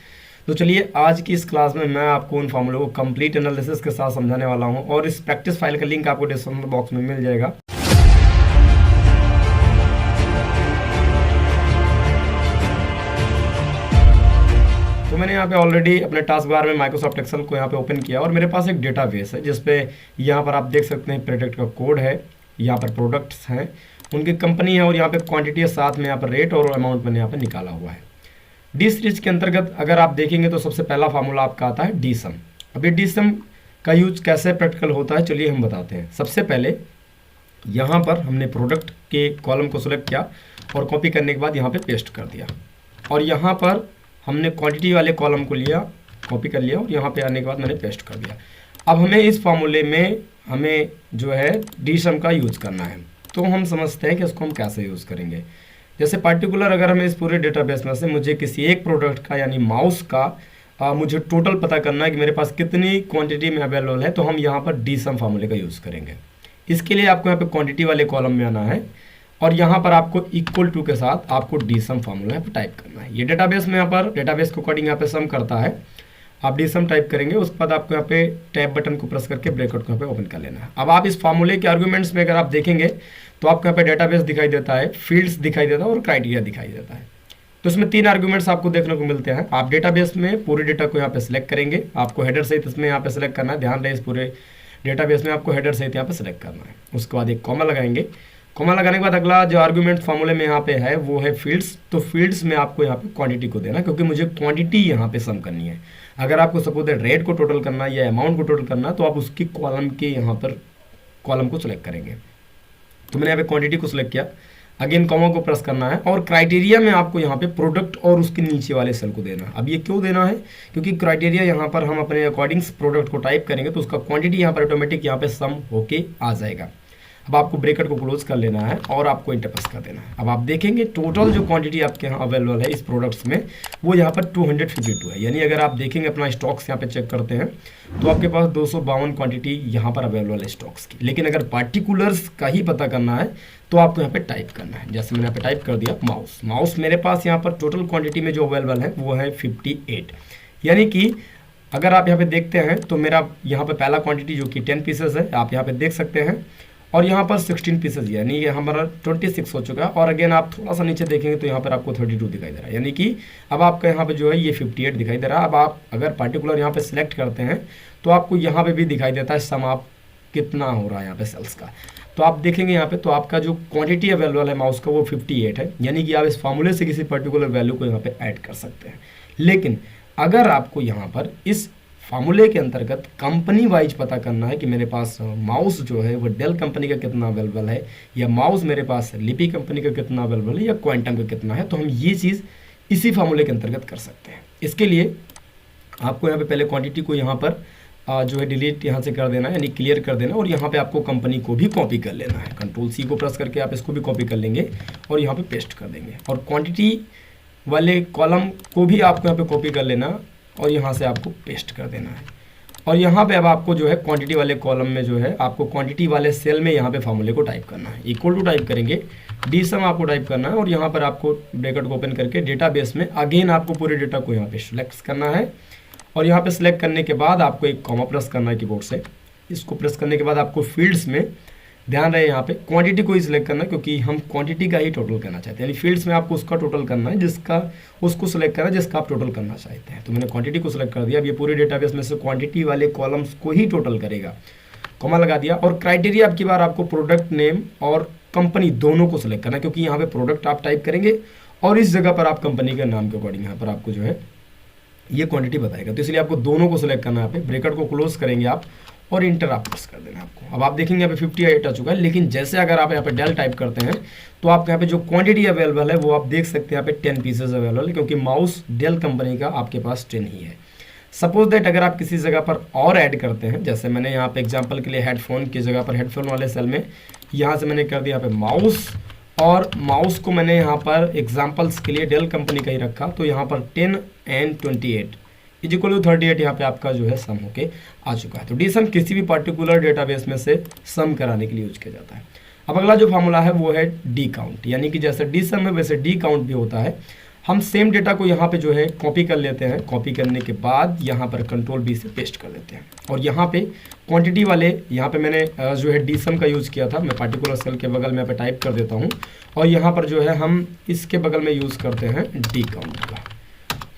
तो चलिए आज की इस क्लास में मैं आपको उन फार्मूलों को कंप्लीट एनालिसिस के साथ समझाने वाला हूँ और इस प्रैक्टिस फाइल का लिंक आपको डिस्क्रिप्शन बॉक्स में मिल जाएगा। तो मैंने यहाँ पे ऑलरेडी अपने टास्क बार में माइक्रोसॉफ्ट एक्सेल को यहाँ पे ओपन किया और मेरे पास एक डेटाबेस है जिसपे यहाँ पर आप देख सकते हैं प्रोडक्ट का कोड है, यहाँ पर प्रोडक्ट्स हैं, उनकी कंपनी है और यहाँ पे क्वांटिटी है, साथ में यहाँ पर रेट और अमाउंट मैंने यहाँ पे निकाला हुआ है। डी सीरीज के अंतर्गत अगर आप देखेंगे तो सबसे पहला फार्मूला आपका आता है डी सम। अभी डी सम का यूज कैसे प्रैक्टिकल होता है चलिए हम बताते हैं। सबसे पहले यहाँ पर हमने प्रोडक्ट के कॉलम को सिलेक्ट किया और कॉपी करने के बाद यहाँ पे पेस्ट कर दिया और यहाँ पर हमने क्वांटिटी वाले कॉलम को लिया कॉपी कर लिया और यहाँ पे आने के बाद मैंने पेस्ट कर दिया। अब हमें इस फार्मूले में हमें जो है डीसम का यूज़ करना है, तो हम समझते हैं कि इसको हम कैसे यूज़ करेंगे। जैसे पार्टिकुलर अगर हमें इस पूरे डेटाबेस में से मुझे किसी एक प्रोडक्ट का यानी माउस का मुझे टोटल पता करना है कि मेरे पास कितनी क्वांटिटी में अवेलेबल है, तो हम यहाँ पर डीसम फार्मूले का यूज़ करेंगे। इसके लिए आपको यहाँ पे क्वांटिटी वाले कॉलम में आना है और यहाँ पर आपको इक्वल टू के साथ आपको डीसम फार्मूला यहाँ पर टाइप करना है। ये डेटाबेस में यहाँ पर डेटाबेस के अकॉर्डिंग यहाँ पे सम करता है। आप डीसम टाइप करेंगे, उसके बाद आपको यहाँ पे टैब बटन को प्रेस करके ब्रैकेट को यहाँ पे ओपन कर लेना है। अब आप इस फार्मूले के आर्गुमेंट्स में अगर आप देखेंगे तो आपको यहाँ पे डेटाबेस दिखाई देता है, फील्ड्स दिखाई देता है और क्राइटेरिया दिखाई देता है। तो इसमें 3 आर्गुमेंट्स आपको देखने को मिलते हैं। आप डेटाबेस में पूरे डेटा को यहाँ पे सिलेक्ट करेंगे, आपको हेडर सहित इसमें यहाँ पे सिलेक्ट करना है। ध्यान रहे इस पूरे डेटाबेस में आपको हेडर सहित यहाँ पे सिलेक्ट करना है। उसके बाद एक कॉमा लगाएंगे। कॉमा लगाने के बाद अगला जो आर्गुमेंट फार्मूले में यहाँ पे है वो है फील्ड्स। तो फील्ड्स में आपको यहाँ पे क्वांटिटी को देना, क्योंकि मुझे क्वांटिटी यहाँ पे सम करनी है। अगर आपको सपोज रेट को टोटल करना है या अमाउंट को टोटल करना है तो आप उसकी कॉलम के यहाँ पर कॉलम को सिलेक्ट करेंगे। तो मैंने यहाँ पे क्वांटिटी को सिलेक्ट किया, अगेन कॉमा को प्रेस करना है और क्राइटेरिया में आपको यहाँ पे प्रोडक्ट और उसके नीचे वाले सेल को देना है। अब ये क्यों देना है, क्योंकि क्राइटेरिया यहाँ पर हम अपने अकॉर्डिंग्स प्रोडक्ट को टाइप करेंगे तो उसका क्वांटिटी यहाँ पर ऑटोमेटिक यहाँ पे सम होके आ जाएगा। अब आपको ब्रैकेट को क्लोज कर लेना है और आपको इंटर प्रेस कर देना है। अब आप देखेंगे टोटल जो क्वांटिटी आपके यहाँ अवेलेबल है इस प्रोडक्ट्स में वो यहाँ पर 252 है। यानी अगर आप देखेंगे अपना स्टॉक्स यहाँ पे चेक करते हैं तो आपके पास 252 क्वांटिटी यहाँ पर अवेलेबल है स्टॉक्स की। लेकिन अगर पार्टिकुलर्स का ही पता करना है तो आपको यहाँ पे टाइप करना है। जैसे मैंने यहाँ पे टाइप कर दिया माउस मेरे पास यहाँ पर टोटल क्वांटिटी में जो अवेलेबल है वो है 58। यानी कि अगर आप यहाँ पे देखते हैं तो मेरा यहाँ पे पहला क्वांटिटी जो कि 10 पीसेस है आप यहाँ पे देख सकते हैं और यहाँ पर 16 पीसेस यानी ये हमारा 26 हो चुका है। और अगेन आप थोड़ा सा नीचे देखेंगे तो यहाँ पर आपको 32 दिखाई दे रहा है। यानी कि अब आपका यहाँ पे जो है ये 58 दिखाई दे रहा है। अब आप अगर पार्टिकुलर यहाँ पे सिलेक्ट करते हैं तो आपको यहाँ पे भी दिखाई देता है सम आप कितना हो रहा है यहाँ पे सेल्स का। तो आप देखेंगे यहाँ पे तो आपका जो क्वांटिटी अवेलेबल है माउस का वो 58 है। यानी कि आप इस फार्मूले से किसी पर्टिकुलर वैल्यू को यहाँ पे ऐड कर सकते हैं। लेकिन अगर आपको यहाँ पर इस फार्मूले के अंतर्गत कंपनी वाइज पता करना है कि मेरे पास माउस जो है वो डेल कंपनी का कितना अवेलेबल है या माउस मेरे पास लिपि कंपनी का कितना अवेलेबल है या क्वांटम का कितना है, तो हम ये चीज़ इसी फार्मूले के अंतर्गत कर सकते हैं। इसके लिए आपको यहाँ पे पहले क्वांटिटी को यहाँ पर जो है डिलीट यहाँ से कर देना है यानी क्लियर कर देना और यहाँ पे आपको कंपनी को भी कॉपी कर लेना है। कंट्रोल C को प्रेस करके आप इसको भी कॉपी कर लेंगे और यहाँ पे पेस्ट कर देंगे और क्वांटिटी वाले कॉलम को भी आपको यहाँ पे कॉपी कर लेना और यहाँ से आपको पेस्ट कर देना है। और यहाँ पे अब आपको जो है क्वांटिटी वाले कॉलम में जो है आपको क्वांटिटी वाले सेल में यहाँ पे फार्मूले को टाइप करना है। इक्वल टू टाइप करेंगे, डीसम आपको टाइप करना है और यहाँ पर आपको ब्रैकेट को ओपन करके डेटाबेस में अगेन आपको पूरे डेटा को यहाँ पे सिलेक्ट करना है और यहाँ पे सिलेक्ट करने के बाद आपको एक कॉमा प्रेस करना है कीबोर्ड से। इसको प्रेस करने के बाद आपको फील्ड्स में ध्यान रहे यहाँ पे क्वांटिटी को ही सिलेक्ट करना है क्योंकि हम क्वांटिटी का ही टोटल करना चाहते हैं। यानी फील्ड्स में आपको उसका टोटल करना है जिसका उसको सिलेक्ट करना है जिसका आप टोटल करना चाहते हैं। तो मैंने क्वांटिटी को सिलेक्ट कर दिया। अब ये पूरे डेटाबेस में से क्वांटिटी वाले कॉलम्स को ही टोटल करेगा। कॉमा लगा दिया और क्राइटेरिया अब की बार आपको प्रोडक्ट नेम और कंपनी दोनों को सिलेक्ट करना है क्योंकि यहाँ पे प्रोडक्ट आप टाइप करेंगे और इस जगह पर आप कंपनी के नाम के अकॉर्डिंग यहाँ पर आपको जो है ये क्वांटिटी बताएगा। तो इसलिए आपको दोनों को सिलेक्ट करना है। यहाँ पे ब्रैकेट को क्लोज करेंगे आप और इंटर आप प्रेस कर देना आपको। अब आप देखेंगे यहाँ पे 58 आ चुका है। लेकिन जैसे अगर आप यहाँ पे डेल टाइप करते हैं तो आपके यहाँ पे जो क्वांटिटी अवेलेबल है वो आप देख सकते हैं यहाँ पे 10 पीसेस अवेलेबल है क्योंकि माउस डेल कंपनी का आपके पास 10 ही है। सपोज दैट अगर आप किसी जगह पर और ऐड करते हैं, जैसे मैंने यहाँ पे एग्जाम्पल के लिए हेडफोन की जगह पर हेडफोन वाले सेल में यहाँ से मैंने कर दिया यहाँ पे माउस और माउस को मैंने यहाँ पर एग्जाम्पल्स के लिए डेल कंपनी का ही रखा। तो यहाँ पर 10 and 28 इक्वल टू 38 यहाँ पे आपका जो है सम होके आ चुका है। तो डी सम किसी भी पर्टिकुलर डेटाबेस में से सम कराने के लिए यूज किया जाता है। अब अगला जो फार्मूला है वो है डी काउंट, यानी कि जैसे डी सम है वैसे डी काउंट भी होता है। हम सेम डेटा को यहाँ पे जो है कॉपी कर लेते हैं। कॉपी करने के बाद यहाँ पर कंट्रोल B से पेस्ट कर देते हैं और यहाँ पे क्वांटिटी वाले यहाँ पे मैंने जो है डी सम का यूज़ किया था। मैं पार्टिकुलर सेल के बगल में यहाँ पे टाइप कर देता हूँ और यहाँ पर जो है हम इसके बगल में यूज़ करते हैं डी काउंट का।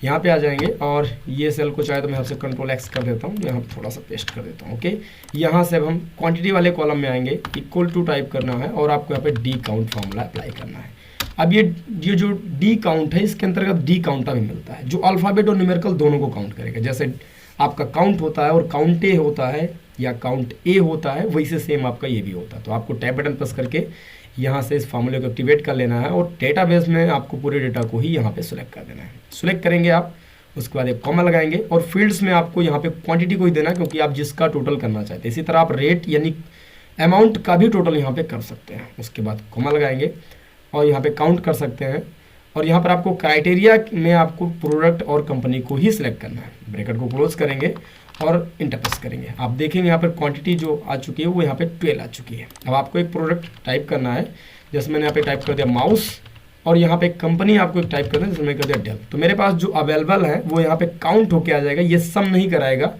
यहाँ पे आ जाएंगे और ये सेल को चाहे तो मैं यहाँ से कंट्रोल X कर देता हूँ, यहाँ थोड़ा सा पेस्ट कर देता हूँ। ओके, यहाँ से अब हम क्वांटिटी वाले कॉलम में आएंगे, इक्वल टू टाइप करना है और आपको यहाँ पे डी काउंट फार्मूला अप्लाई करना है। अब ये जो डी काउंट है इसके अंतर्गत डी काउंटा भी मिलता है जो अल्फ़ाबेट और न्यूमेरिकल दोनों को काउंट करेगा। जैसे आपका काउंट होता है और काउंट ए होता है या काउंट ए होता है वैसे सेम आपका ये भी होता है। तो आपको टैब बटन प्रेस करके यहाँ से इस फार्मूले को एक्टिवेट कर लेना है और डेटाबेस में आपको पूरे डेटा को ही यहाँ पे सिलेक्ट कर देना है। सिलेक्ट करेंगे आप, उसके बाद एक कॉमा लगाएंगे और फील्ड्स में आपको यहाँ पे क्वांटिटी को ही देना है क्योंकि आप जिसका टोटल करना चाहते हैं। इसी तरह आप रेट यानी अमाउंट का भी टोटल यहाँ पे कर सकते हैं। उसके बाद कॉमा लगाएंगे और यहाँ पे काउंट कर सकते हैं और यहाँ पर आपको क्राइटेरिया में आपको प्रोडक्ट और कंपनी को ही सिलेक्ट करना है। ब्रैकेट को क्लोज करेंगे और इंटर प्रेस करेंगे। आप देखेंगे यहाँ पर क्वांटिटी जो आ चुकी है वो यहाँ पे 12 आ चुकी है। अब आपको एक प्रोडक्ट टाइप करना है, जैसे मैंने यहाँ पे टाइप कर दिया माउस और यहाँ पे कंपनी आपको एक टाइप करना है, जैसे मैंने कर दिया डेल। तो मेरे पास जो अवेलेबल है वो यहाँ पे काउंट होके आ जाएगा, ये सम नहीं कराएगा।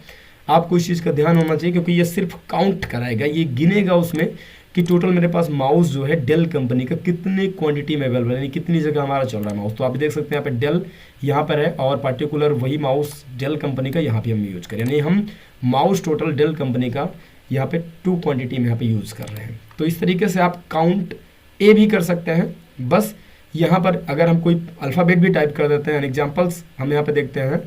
आपको इस चीज़ का ध्यान होना चाहिए क्योंकि ये सिर्फ काउंट कराएगा, ये गिनेगा उसमें कि टोटल मेरे पास माउस जो है डेल कंपनी का कितने क्वांटिटी में अवेलेबल है, यानी कितनी जगह हमारा चल रहा है माउस। तो आप देख सकते हैं यहाँ पे डेल यहाँ पर है और पर्टिकुलर वही माउस डेल कंपनी का यहाँ पे हम यूज करें, यानी हम माउस टोटल डेल कंपनी का यहाँ पे 2 क्वांटिटी में यहाँ पे यूज़ कर रहे हैं। तो इस तरीके से आप काउंट ए भी कर सकते हैं। बस यहाँ पर अगर हम कोई अल्फ़ाबेट भी टाइप कर देते हैं, एग्जाम्पल्स हम यहाँ पे देखते हैं,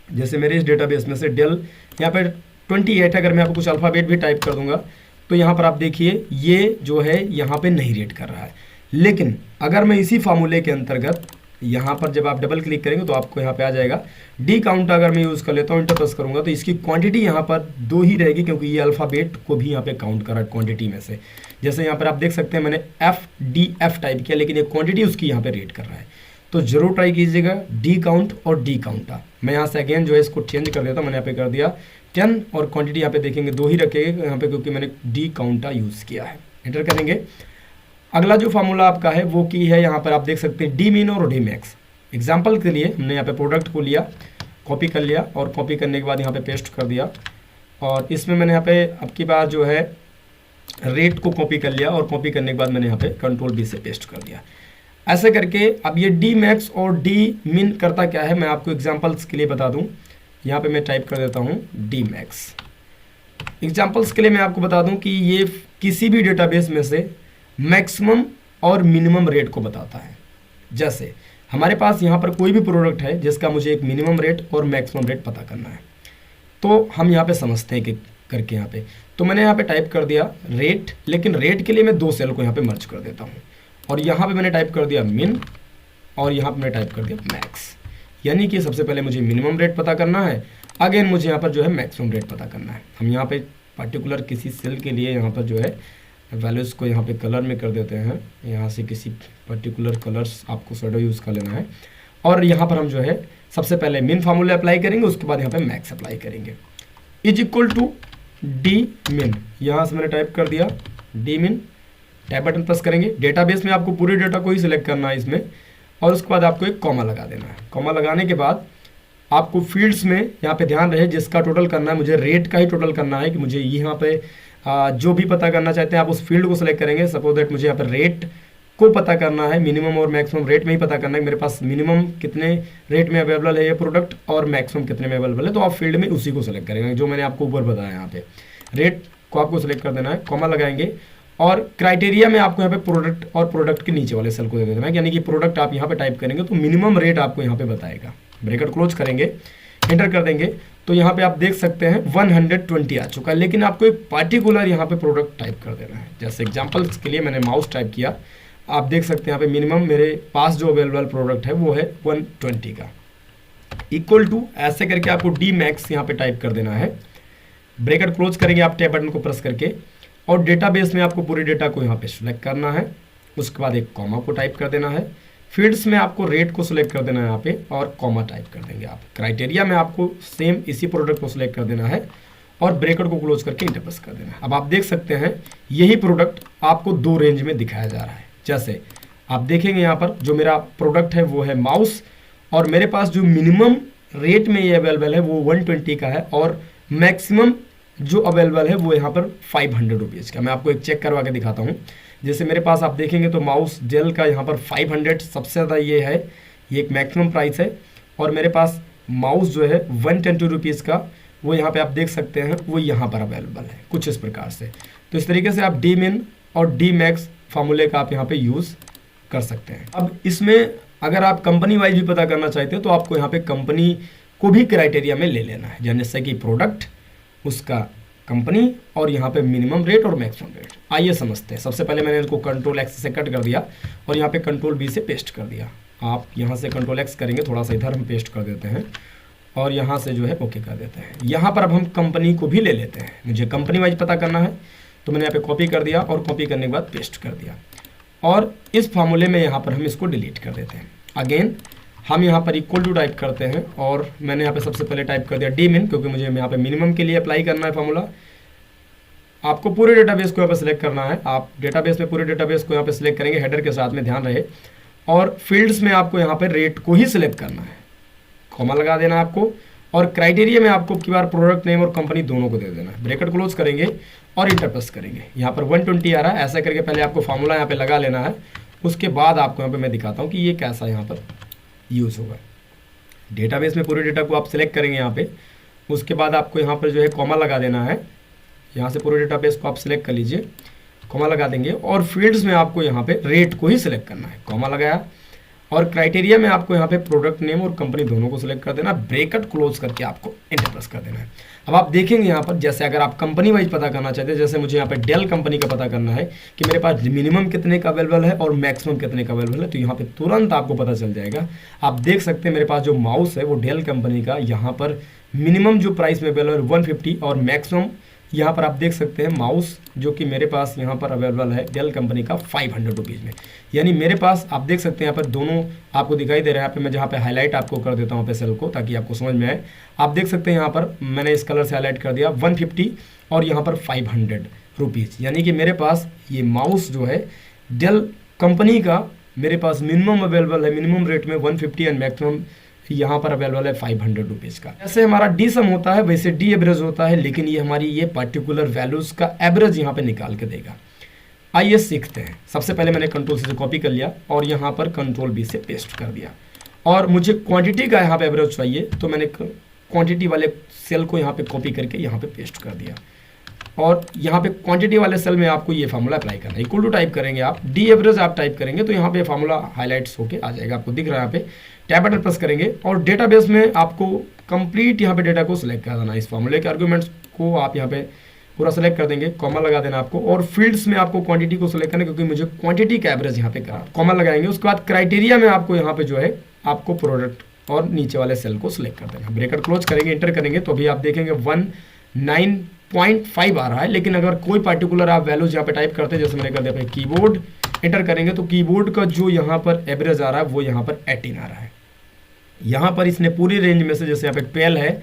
जैसे मेरे इस डेटाबेस में से डेल यहाँ पर 28 है, अगर मैं आपको कुछ अल्फ़ाबेट भी टाइप कर दूंगा तो यहाँ पर आप देखिए ये जो है यहाँ पे नहीं रेट कर रहा है। लेकिन अगर मैं इसी फार्मूले के अंतर्गत यहाँ पर जब आप डबल क्लिक करेंगे तो आपको यहाँ पे आ जाएगा डी काउंट। अगर मैं यूज़ कर लेता हूँ, इंटर प्रेस करूँगा तो इसकी क्वांटिटी यहाँ पर 2 ही रहेगी क्योंकि ये अल्फ़ाबेट को भी यहाँ पे काउंट करा क्वांटिटी में से। जैसे यहाँ पर आप देख सकते हैं मैंने FDF टाइप किया लेकिन ये क्वांटिटी उसकी यहाँ पे रेट कर रहा है। तो जरूर ट्राई कीजिएगा डी काउंट और डी काउंटा। मैं यहाँ से अगेन जो है इसको चेंज कर देता हूँ, मैंने यहाँ पे कर दिया 10 और क्वांटिटी यहाँ पे देखेंगे 2 ही रखेंगे यहाँ पे क्योंकि मैंने डी काउंटा यूज़ किया है। एंटर करेंगे। अगला जो फार्मूला आपका है वो की है, यहाँ पर आप देख सकते हैं डी मिन और डी मैक्स। एग्जाम्पल के लिए हमने यहाँ पे प्रोडक्ट को लिया, कॉपी कर लिया और कॉपी करने के बाद यहाँ पे पेस्ट कर दिया और इसमें मैंने यहाँ पे अब की बार जो है रेट को कॉपी कर लिया और कॉपी करने के बाद मैंने यहाँ पे कंट्रोल B से पेस्ट कर दिया। ऐसे करके अब ये डी मैक्स और डी मिन करता क्या है मैं आपको एग्जाम्पल्स के लिए बता दूं। यहाँ पे मैं टाइप कर देता हूँ डी मैक्स। एग्जाम्पल्स के लिए मैं आपको बता दूं कि ये किसी भी डेटाबेस में से मैक्सिमम और मिनिमम रेट को बताता है। जैसे हमारे पास यहाँ पर कोई भी प्रोडक्ट है जिसका मुझे एक मिनिमम रेट और मैक्सिमम रेट पता करना है, तो हम यहाँ पे समझते हैं कि करके यहाँ पे तो मैंने यहाँ पे टाइप कर दिया रेट, लेकिन रेट के लिए मैं 2 सेल को यहाँ पे मर्ज कर देता हूँ और यहाँ पे मैंने टाइप कर दिया मिन और यहाँ पे मैंने टाइप कर दिया मैक्स। यानी कि सबसे पहले मुझे मिनिमम रेट पता करना है, अगेन मुझे यहाँ पर जो है मैक्सिमम रेट पता करना है। हम यहाँ पे पर्टिकुलर किसी सेल के लिए यहाँ पर जो है वैल्यूज़ को यहाँ पे कलर में कर देते हैं। यहाँ से किसी पर्टिकुलर कलर्स आपको शैडो यूज़ कर लेना है और यहाँ पर हम जो है सबसे पहले मिन फार्मूला अप्लाई करेंगे, उसके बाद यहाँ पे मैक्स अप्लाई करेंगे। इज इक्वल टू डी मिन, यहाँ से मैंने टाइप कर दिया डी मिन, टैब बटन प्रेस करेंगे। डेटाबेस में आपको पूरे डेटा को ही सिलेक्ट करना है इसमें और उसके बाद आपको एक कॉमा लगा देना है। कॉमा लगाने के बाद आपको फील्ड्स में यहाँ पे ध्यान रहे जिसका टोटल करना है, मुझे रेट का ही टोटल करना है कि मुझे यहाँ पे जो भी पता करना चाहते हैं आप उस फील्ड को सिलेक्ट करेंगे। सपोज दैट मुझे यहाँ पर रेट को पता करना है, मिनिमम और मैक्सिमम रेट में ही पता करना है मेरे पास मिनिमम कितने रेट में अवेलेबल है ये प्रोडक्ट और मैक्सिमम कितने में अवेलेबल है, तो आप फील्ड में उसी को सिलेक्ट करेंगे जो मैंने आपको ऊपर बताया। यहाँ पे रेट को आपको सिलेक्ट कर देना है, कॉमा लगाएंगे और क्राइटेरिया में आपको यहाँ पे प्रोडक्ट और प्रोडक्ट के नीचे वाले सेल को दे देना है, यानी कि प्रोडक्ट आप यहाँ पे टाइप करेंगे तो मिनिमम रेट आपको यहाँ पे बताएगा। ब्रैकेट क्लोज करेंगे, एंटर कर देंगे तो यहाँ पे आप देख सकते हैं 120 आ चुका है, लेकिन आपको एक पार्टिकुलर यहाँ पे प्रोडक्ट टाइप कर देना है। जैसे एग्जाम्पल्स के लिए मैंने माउस टाइप किया, आप देख सकते हैं यहाँ पे मिनिमम मेरे पास जो अवेलेबल प्रोडक्ट है वो है 120 का। इक्वल टू ऐसे करके आपको डी मैक्स यहाँ पे टाइप कर देना है। ब्रैकेट क्लोज करेंगे आप टैब बटन को प्रेस करके और डेटाबेस में आपको पूरे डेटा को यहाँ पे सिलेक्ट करना है। उसके बाद एक कॉमा को टाइप कर देना है। फील्ड्स में आपको रेट को सिलेक्ट कर देना है यहाँ पे और कॉमा टाइप कर देंगे आप। क्राइटेरिया में आपको सेम इसी प्रोडक्ट को सिलेक्ट कर देना है और ब्रैकेट को क्लोज करके इंटर प्रेस कर देना है। अब आप देख सकते हैं यही प्रोडक्ट आपको 2 रेंज में दिखाया जा रहा है। जैसे आप देखेंगे यहाँ पर जो मेरा प्रोडक्ट है वो है माउस और मेरे पास जो मिनिमम रेट में ये अवेलेबल है वो 120 का है और मैक्सिमम जो अवेलेबल है वो यहाँ पर 500 रुपीज़ का। मैं आपको एक चेक करवा के दिखाता हूँ। जैसे मेरे पास आप देखेंगे तो माउस जेल का यहाँ पर 500 सबसे ज़्यादा ये है, ये एक मैक्सिमम प्राइस है और मेरे पास माउस जो है 120 रुपीज़ का वो यहाँ पे आप देख सकते हैं वो यहाँ पर अवेलेबल है कुछ इस प्रकार से। तो इस तरीके से आप डी मिन और डी मैक्स फार्मूले का आप यहाँ पे यूज़ कर सकते हैं। अब इसमें अगर आप कंपनी वाइज भी पता करना चाहते हो तो आपको यहाँ पे कंपनी को भी क्राइटेरिया में ले लेना है, जैसे कि प्रोडक्ट, उसका कंपनी और यहाँ पे मिनिमम रेट और मैक्सिमम रेट। आइए समझते हैं। सबसे पहले मैंने इसको कंट्रोल एक्स से कट कर दिया और यहाँ पे कंट्रोल बी से पेस्ट कर दिया। आप यहाँ से कंट्रोल एक्स करेंगे, थोड़ा सा इधर हम पेस्ट कर देते हैं और यहाँ से जो है ओके कर देते हैं। यहाँ पर अब हम कंपनी को भी ले लेते हैं, मुझे कंपनी वाइज पता करना है तो मैंने यहाँ पे कॉपी कर दिया और कॉपी करने के बाद पेस्ट कर दिया और इस फार्मूले में यहाँ पर हम इसको डिलीट कर देते हैं। अगेन हम यहाँ पर इक्वल टू टाइप करते हैं और मैंने यहाँ पे सबसे पहले टाइप कर दिया डी मिन, क्योंकि मुझे यहाँ पे मिनिमम के लिए अप्लाई करना है फार्मूला। आपको पूरे डेटाबेस को यहाँ पे सिलेक्ट करना है, आप डेटाबेस में पूरे डेटाबेस को यहाँ पे सिलेक्ट करेंगे, हेडर के साथ में ध्यान रहे। और फील्ड्स में आपको यहाँ पे रेट को ही सिलेक्ट करना है, कॉमा लगा देना आपको, और क्राइटेरिया में आपको की बार प्रोडक्ट नेम और कंपनी दोनों को दे देना है। ब्रैकेट क्लोज करेंगे और इंटर प्रेस करेंगे। यहाँ पर 120 आ रहा है, ऐसा करके पहले आपको फार्मूला यहाँ पे लगा लेना है, उसके बाद आपको यहाँ पे मैं दिखाता हूँ कि ये कैसा यहाँ पर यूज़ होगा। डेटाबेस में पूरे डेटा को आप सिलेक्ट करेंगे यहाँ पे, उसके बाद आपको यहाँ पर जो है कॉमा लगा देना है। यहाँ से पूरे डेटाबेस को आप सिलेक्ट कर लीजिए, कॉमा लगा देंगे और फील्ड्स में आपको यहाँ पे रेट को ही सिलेक्ट करना है, कॉमा लगाया, और क्राइटेरिया में आपको यहाँ पे प्रोडक्ट नेम और कंपनी दोनों को सिलेक्ट कर देना, ब्रैकेट क्लोज करके आपको एंटर प्रेस कर देना है। अब आप देखेंगे यहाँ पर, जैसे अगर आप कंपनी वाइज पता करना चाहते हैं, जैसे मुझे यहाँ पे डेल कंपनी का पता करना है कि मेरे पास मिनिमम कितने का अवेलेबल है और मैक्सिमम कितने का अवेलेबल है, तो यहाँ पे तुरंत आपको पता चल जाएगा। आप देख सकते हैं मेरे पास जो माउस है वो डेल कंपनी का, यहाँ पर मिनिमम जो प्राइस में अवेलेबल है 150 और मैक्सिमम यहाँ पर आप देख सकते हैं माउस जो कि मेरे पास यहाँ पर अवेलेबल है डेल कंपनी का 500 रुपीज़ में। यानी मेरे पास आप देख सकते हैं यहाँ पर दोनों आपको दिखाई दे रहा है। यहाँ पे मैं जहाँ पे हाईलाइट आपको कर देता हूँ यहाँ पे सेल को, ताकि आपको समझ में आए। आप देख सकते हैं यहाँ पर मैंने इस कलर से हाईलाइट कर दिया 150 और यहाँ पर 500 रुपीज़। यानी कि मेरे पास ये माउस जो है डेल कंपनी का मेरे पास मिनिमम अवेलेबल है, मिनिमम रेट में 150 एंड मैक्सिमम यहाँ पर अवेलेबल है 500 रुपीज़ का। जैसे हमारा डी सम होता है वैसे डी एवरेज होता है, लेकिन ये हमारी ये पर्टिकुलर वैल्यूज़ का एवरेज यहाँ पे निकाल के देगा। आइए सीखते हैं। सबसे पहले मैंने कंट्रोल से कॉपी कर लिया और यहाँ पर कंट्रोल बी से पेस्ट कर दिया, और मुझे क्वांटिटी का यहाँ पे एवरेज चाहिए तो मैंने क्वांटिटी वाले सेल को यहाँ पे कॉपी करके यहाँ पे पेस्ट कर दिया, और यहाँ पे क्वांटिटी वाले सेल में आपको ये फार्मूला अप्लाई करना है। इक्वल टू टाइप करेंगे आप, डी एवरेज आप टाइप करेंगे तो यहाँ पे फार्मूला हाईलाइट्स होके आ जाएगा, आपको दिख रहा है। यहाँ पे टैब बटन प्रेस करेंगे और डेटाबेस में आपको कंप्लीट यहाँ पे डेटा को सिलेक्ट कर देना। इस फार्मूले के आर्गूमेंट्स को आप यहाँ पे पूरा सेलेक्ट कर देंगे, कॉमा लगा देना आपको, और फील्ड्स में आपको क्वांटिटी को सिलेक्ट करना, क्योंकि मुझे क्वांटिटी का एवरेज यहाँ पे कॉमा लगाएंगे। उसके बाद क्राइटेरिया में आपको यहाँ पे जो है आपको प्रोडक्ट और नीचे वाले सेल को सिलेक्ट कर देना। ब्रैकेट क्लोज करेंगे, इंटर करेंगे तो अभी आप देखेंगे 19.5 आ रहा है। लेकिन अगर कोई पर्टिकुलर आप वैल्यूज यहाँ पे टाइप करते हैं, जैसे मैंने कर दिया अपने कीबोर्ड, इंटर करेंगे तो कीबोर्ड का जो यहाँ पर एवरेज आ रहा है वो यहाँ पर 18 आ रहा है। यहाँ पर इसने पूरी रेंज में से, जैसे यहाँ पे 12 है,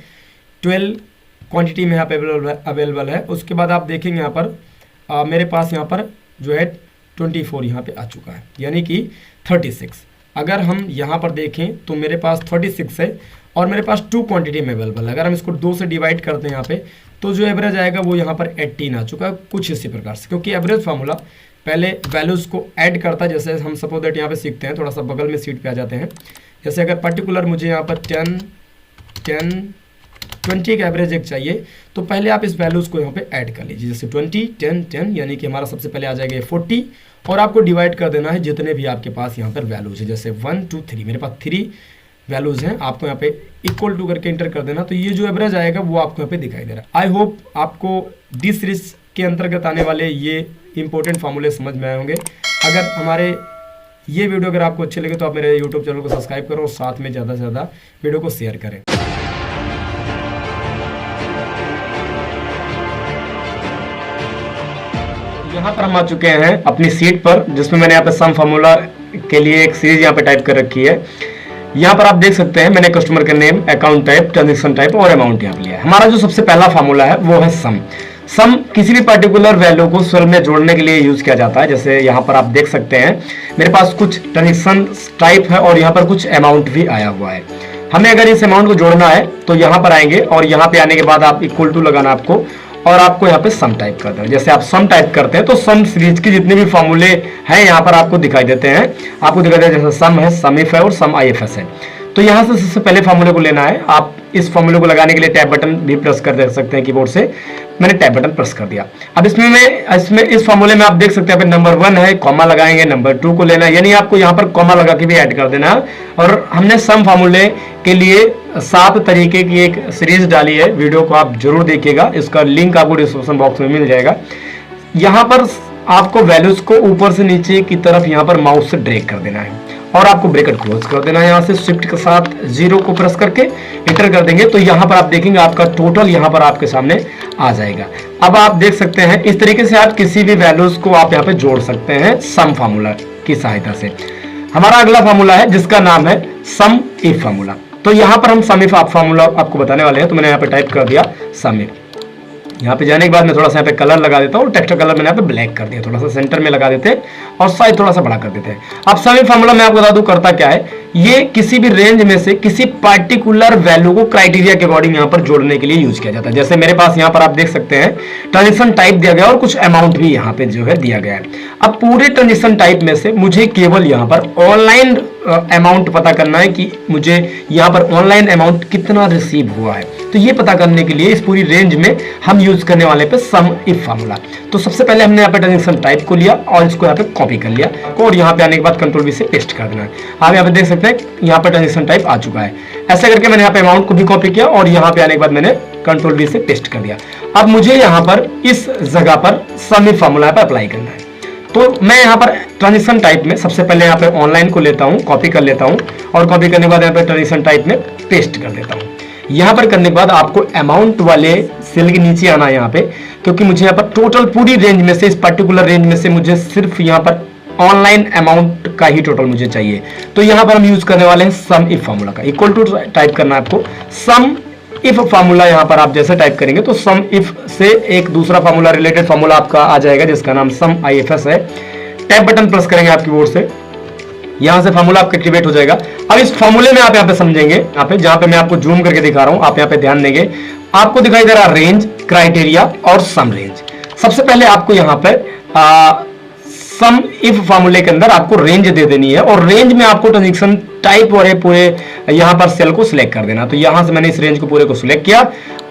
12 क्वांटिटी में यहाँ पे अवेलेबल है। उसके बाद आप देखेंगे यहाँ पर मेरे पास यहाँ पर जो है 24 यहाँ पे आ चुका है, यानी कि 36। अगर हम यहाँ पर देखें तो मेरे पास 36 है और मेरे पास 2 क्वांटिटी में अवेलेबल है। अगर हम इसको 2 से डिवाइड करते हैं यहाँ पे तो जो एवरेज आएगा वो यहाँ पर 18 आ चुका है, कुछ इसी प्रकार से। क्योंकि एवरेज फार्मूला पहले वैल्यूज़ को ऐड करता है। जैसे हम सपोज दैट यहाँ पे सीखते हैं, थोड़ा सा बगल में सीट पे आ जाते हैं। जैसे अगर पर्टिकुलर मुझे यहाँ पर 20 का एवरेज एक चाहिए तो पहले आप इस वैल्यूज़ को यहाँ पे ऐड कर लीजिए। जैसे 20 10 10, यानी कि हमारा सबसे पहले आ जाएगा 40, और आपको डिवाइड कर देना है जितने भी आपके पास यहाँ पर वैल्यूज है। जैसे 1 2 3, मेरे पास 3 वैल्यूज हैं, आपको यहाँ पे इक्वल टू करके इंटर कर देना, तो ये जो एवरेज आएगा वो आपको यहाँ पे दिखाई दे रहा है। आई होप आपको डी सीरीज के अंतर्गत आने वाले ये इंपॉर्टेंट फार्मूले समझ में आए होंगे। अगर हमारे ये वीडियो अगर आपको अच्छे लगे तो आप मेरे यूट्यूब चैनल को सब्सक्राइब करो और साथ में ज़्यादा से ज़्यादा वीडियो को शेयर करें। यहाँ पर हम आ चुके हैं अपनी सीट पर, जिसमें मैंने यहाँ पे सम फार्मूला के लिए एक सीरीज यहाँ पे टाइप कर रखी है। यहाँ पर आप देख सकते हैं मैंने कस्टमर का name, account type, transaction type और अमाउंट यहाँ पे लिया है। हमारा जो सबसे पहला फार्मूला है वो है सम। सम किसी भी पर्टिकुलर वैल्यू को सेल में जोड़ने के लिए यूज किया जाता है। जैसे यहाँ पर आप देख सकते हैं मेरे पास कुछ ट्रांजेक्शन टाइप है और यहाँ पर कुछ अमाउंट भी आया हुआ है। हमें अगर इस अमाउंट को जोड़ना है तो यहाँ पर आएंगे और यहाँ पे आने के बाद आप इक्वल टू लगाना आपको, और आपको यहाँ पे सम टाइप कर देना। जैसे आप सम टाइप करते हैं तो सम सीरीज की जितने भी फॉर्मूले हैं यहाँ पर आपको दिखाई देते हैं। आपको दिखाई देता है जैसे सम है, सम इफ है और सम IFS है। तो यहाँ से सबसे पहले फार्मूले को लेना है। आप इस फार्मूले को लगाने के लिए टैब बटन भी प्रेस कर दे सकते हैं कीबोर्ड से। मैंने टैब बटन प्रेस कर दिया। अब इसमें इस फार्मूले में आप देख सकते हैं नंबर 1 है, कॉमा लगाएंगे, नंबर 2 को लेना है, यानी आपको यहाँ पर कॉमा लगा के भी ऐड कर देना है। और हमने सम फार्मूले के लिए 7 तरीके की एक सीरीज डाली है, वीडियो को आप जरूर देखिएगा, इसका लिंक आपको डिस्क्रिप्शन बॉक्स में मिल जाएगा। यहाँ पर आपको वैल्यूज को ऊपर से नीचे की तरफ यहाँ पर माउस से ड्रैग कर देना है और आपको ब्रैकेट क्लोज कर देना है। यहाँ से शिफ्ट के साथ 0 को प्रेस करके एंटर कर देंगे तो यहाँ पर आप देखेंगे आपका टोटल यहाँ पर आपके सामने आ जाएगा। अब आप देख सकते हैं इस तरीके से आप किसी भी वैल्यूज को आप यहाँ पे जोड़ सकते हैं सम फार्मूला की सहायता से। हमारा अगला फार्मूला है जिसका नाम है सम इफ फार्मूला। तो यहाँ पर हम सम इफ फार्मूला आपको बताने वाले हैं। तो मैंने यहाँ पे टाइप कर दिया सम इफ। यहाँ पे जाने के बाद मैं थोड़ा सा यहाँ पे कलर लगा देता हूँ। टेक्स्ट कलर मैंने यहाँ पे ब्लैक कर दिया, थोड़ा सा सेंटर में लगा देते हैं और साइज थोड़ा सा बड़ा कर देते हैं। अब सम इफ फार्मूला मैं आपको बता दूं करता क्या है, ये किसी भी रेंज में से किसी पार्टिकुलर वैल्यू को क्राइटेरिया के अकॉर्डिंग यहाँ पर जोड़ने के लिए यूज किया जाता है। जैसे मेरे पास यहाँ पर आप देख सकते हैं ट्रांजेक्शन टाइप दिया गया और कुछ अमाउंट भी यहाँ पे जो है दिया गया है। अब पूरे ट्रांजेक्शन टाइप में से मुझे केवल यहाँ पर ऑनलाइन अमाउंट पता करना है कि मुझे यहाँ पर ऑनलाइन अमाउंट कितना रिसीव हुआ है। तो ये पता करने के लिए इस पूरी रेंज में हम यूज करने वाले पे सम इफ फार्मूला। तो सबसे पहले हमने यहाँ पे ट्रांजेक्शन टाइप को लिया और इसको यहाँ पे कॉपी कर लिया और यहाँ पे आने के बाद कंट्रोल वी से पेस्ट कर देना है। आप यहाँ पे देख सकते हैं यहाँ पे ट्रांजेक्शन टाइप आ चुका है। ऐसे करके मैंने यहाँ पे अमाउंट को भी कॉपी किया और यहाँ पे आने के बाद मैंने कंट्रोल वी से पेस्ट कर दिया। अब मुझे यहाँ पर इस जगह पर सम इफ फार्मूला पे अप्लाई करना है। तो मैं यहाँ पर ट्रांजेक्शन टाइप में सबसे पहले यहाँ पे ऑनलाइन को लेता हूँ, कॉपी कर लेता हूँ और कॉपी करने के बाद यहाँ पे ट्रांजेक्शन टाइप में पेस्ट कर देता हूँ। यहाँ पर करने के बाद आपको अमाउंट वाले सेल के नीचे आना है यहाँ पे, क्योंकि मुझे यहाँ पर टोटल पूरी रेंज में से इस पर्टिकुलर रेंज में से मुझे सिर्फ यहाँ पर ऑनलाइन अमाउंट का ही टोटल मुझे चाहिए। तो यहाँ पर हम यूज करने वाले हैं सम इफ फार्मूला का। इक्वल टू टाइप करना है आपको सम इफ फार्मूला। यहाँ पर आप जैसे टाइप करेंगे तो सम इफ से एक दूसरा फार्मूला रिलेटेड फार्मूला आपका आ जाएगा जिसका नाम सम IFS है। टैब बटन प्रेस करेंगे आप कीबोर्ड से, यहाँ से फार्मूला आपका एक्टिवेट हो जाएगा। अब इस फार्मूले में आप यहाँ पे समझेंगे, यहाँ पे जहाँ पे मैं आपको जूम करके दिखा रहा हूँ आप यहाँ पे ध्यान देंगे, आपको दिखाई दे रहा है रेंज, क्राइटेरिया और सम रेंज। सबसे पहले आपको यहाँ पे सम इफ फार्मूले के अंदर आपको रेंज दे देनी है और रेंज में आपको ट्रांजेक्शन टाइप और पूरे यहाँ पर सेल को सिलेक्ट कर देना। तो यहाँ से मैंने इस रेंज को पूरे को सिलेक्ट किया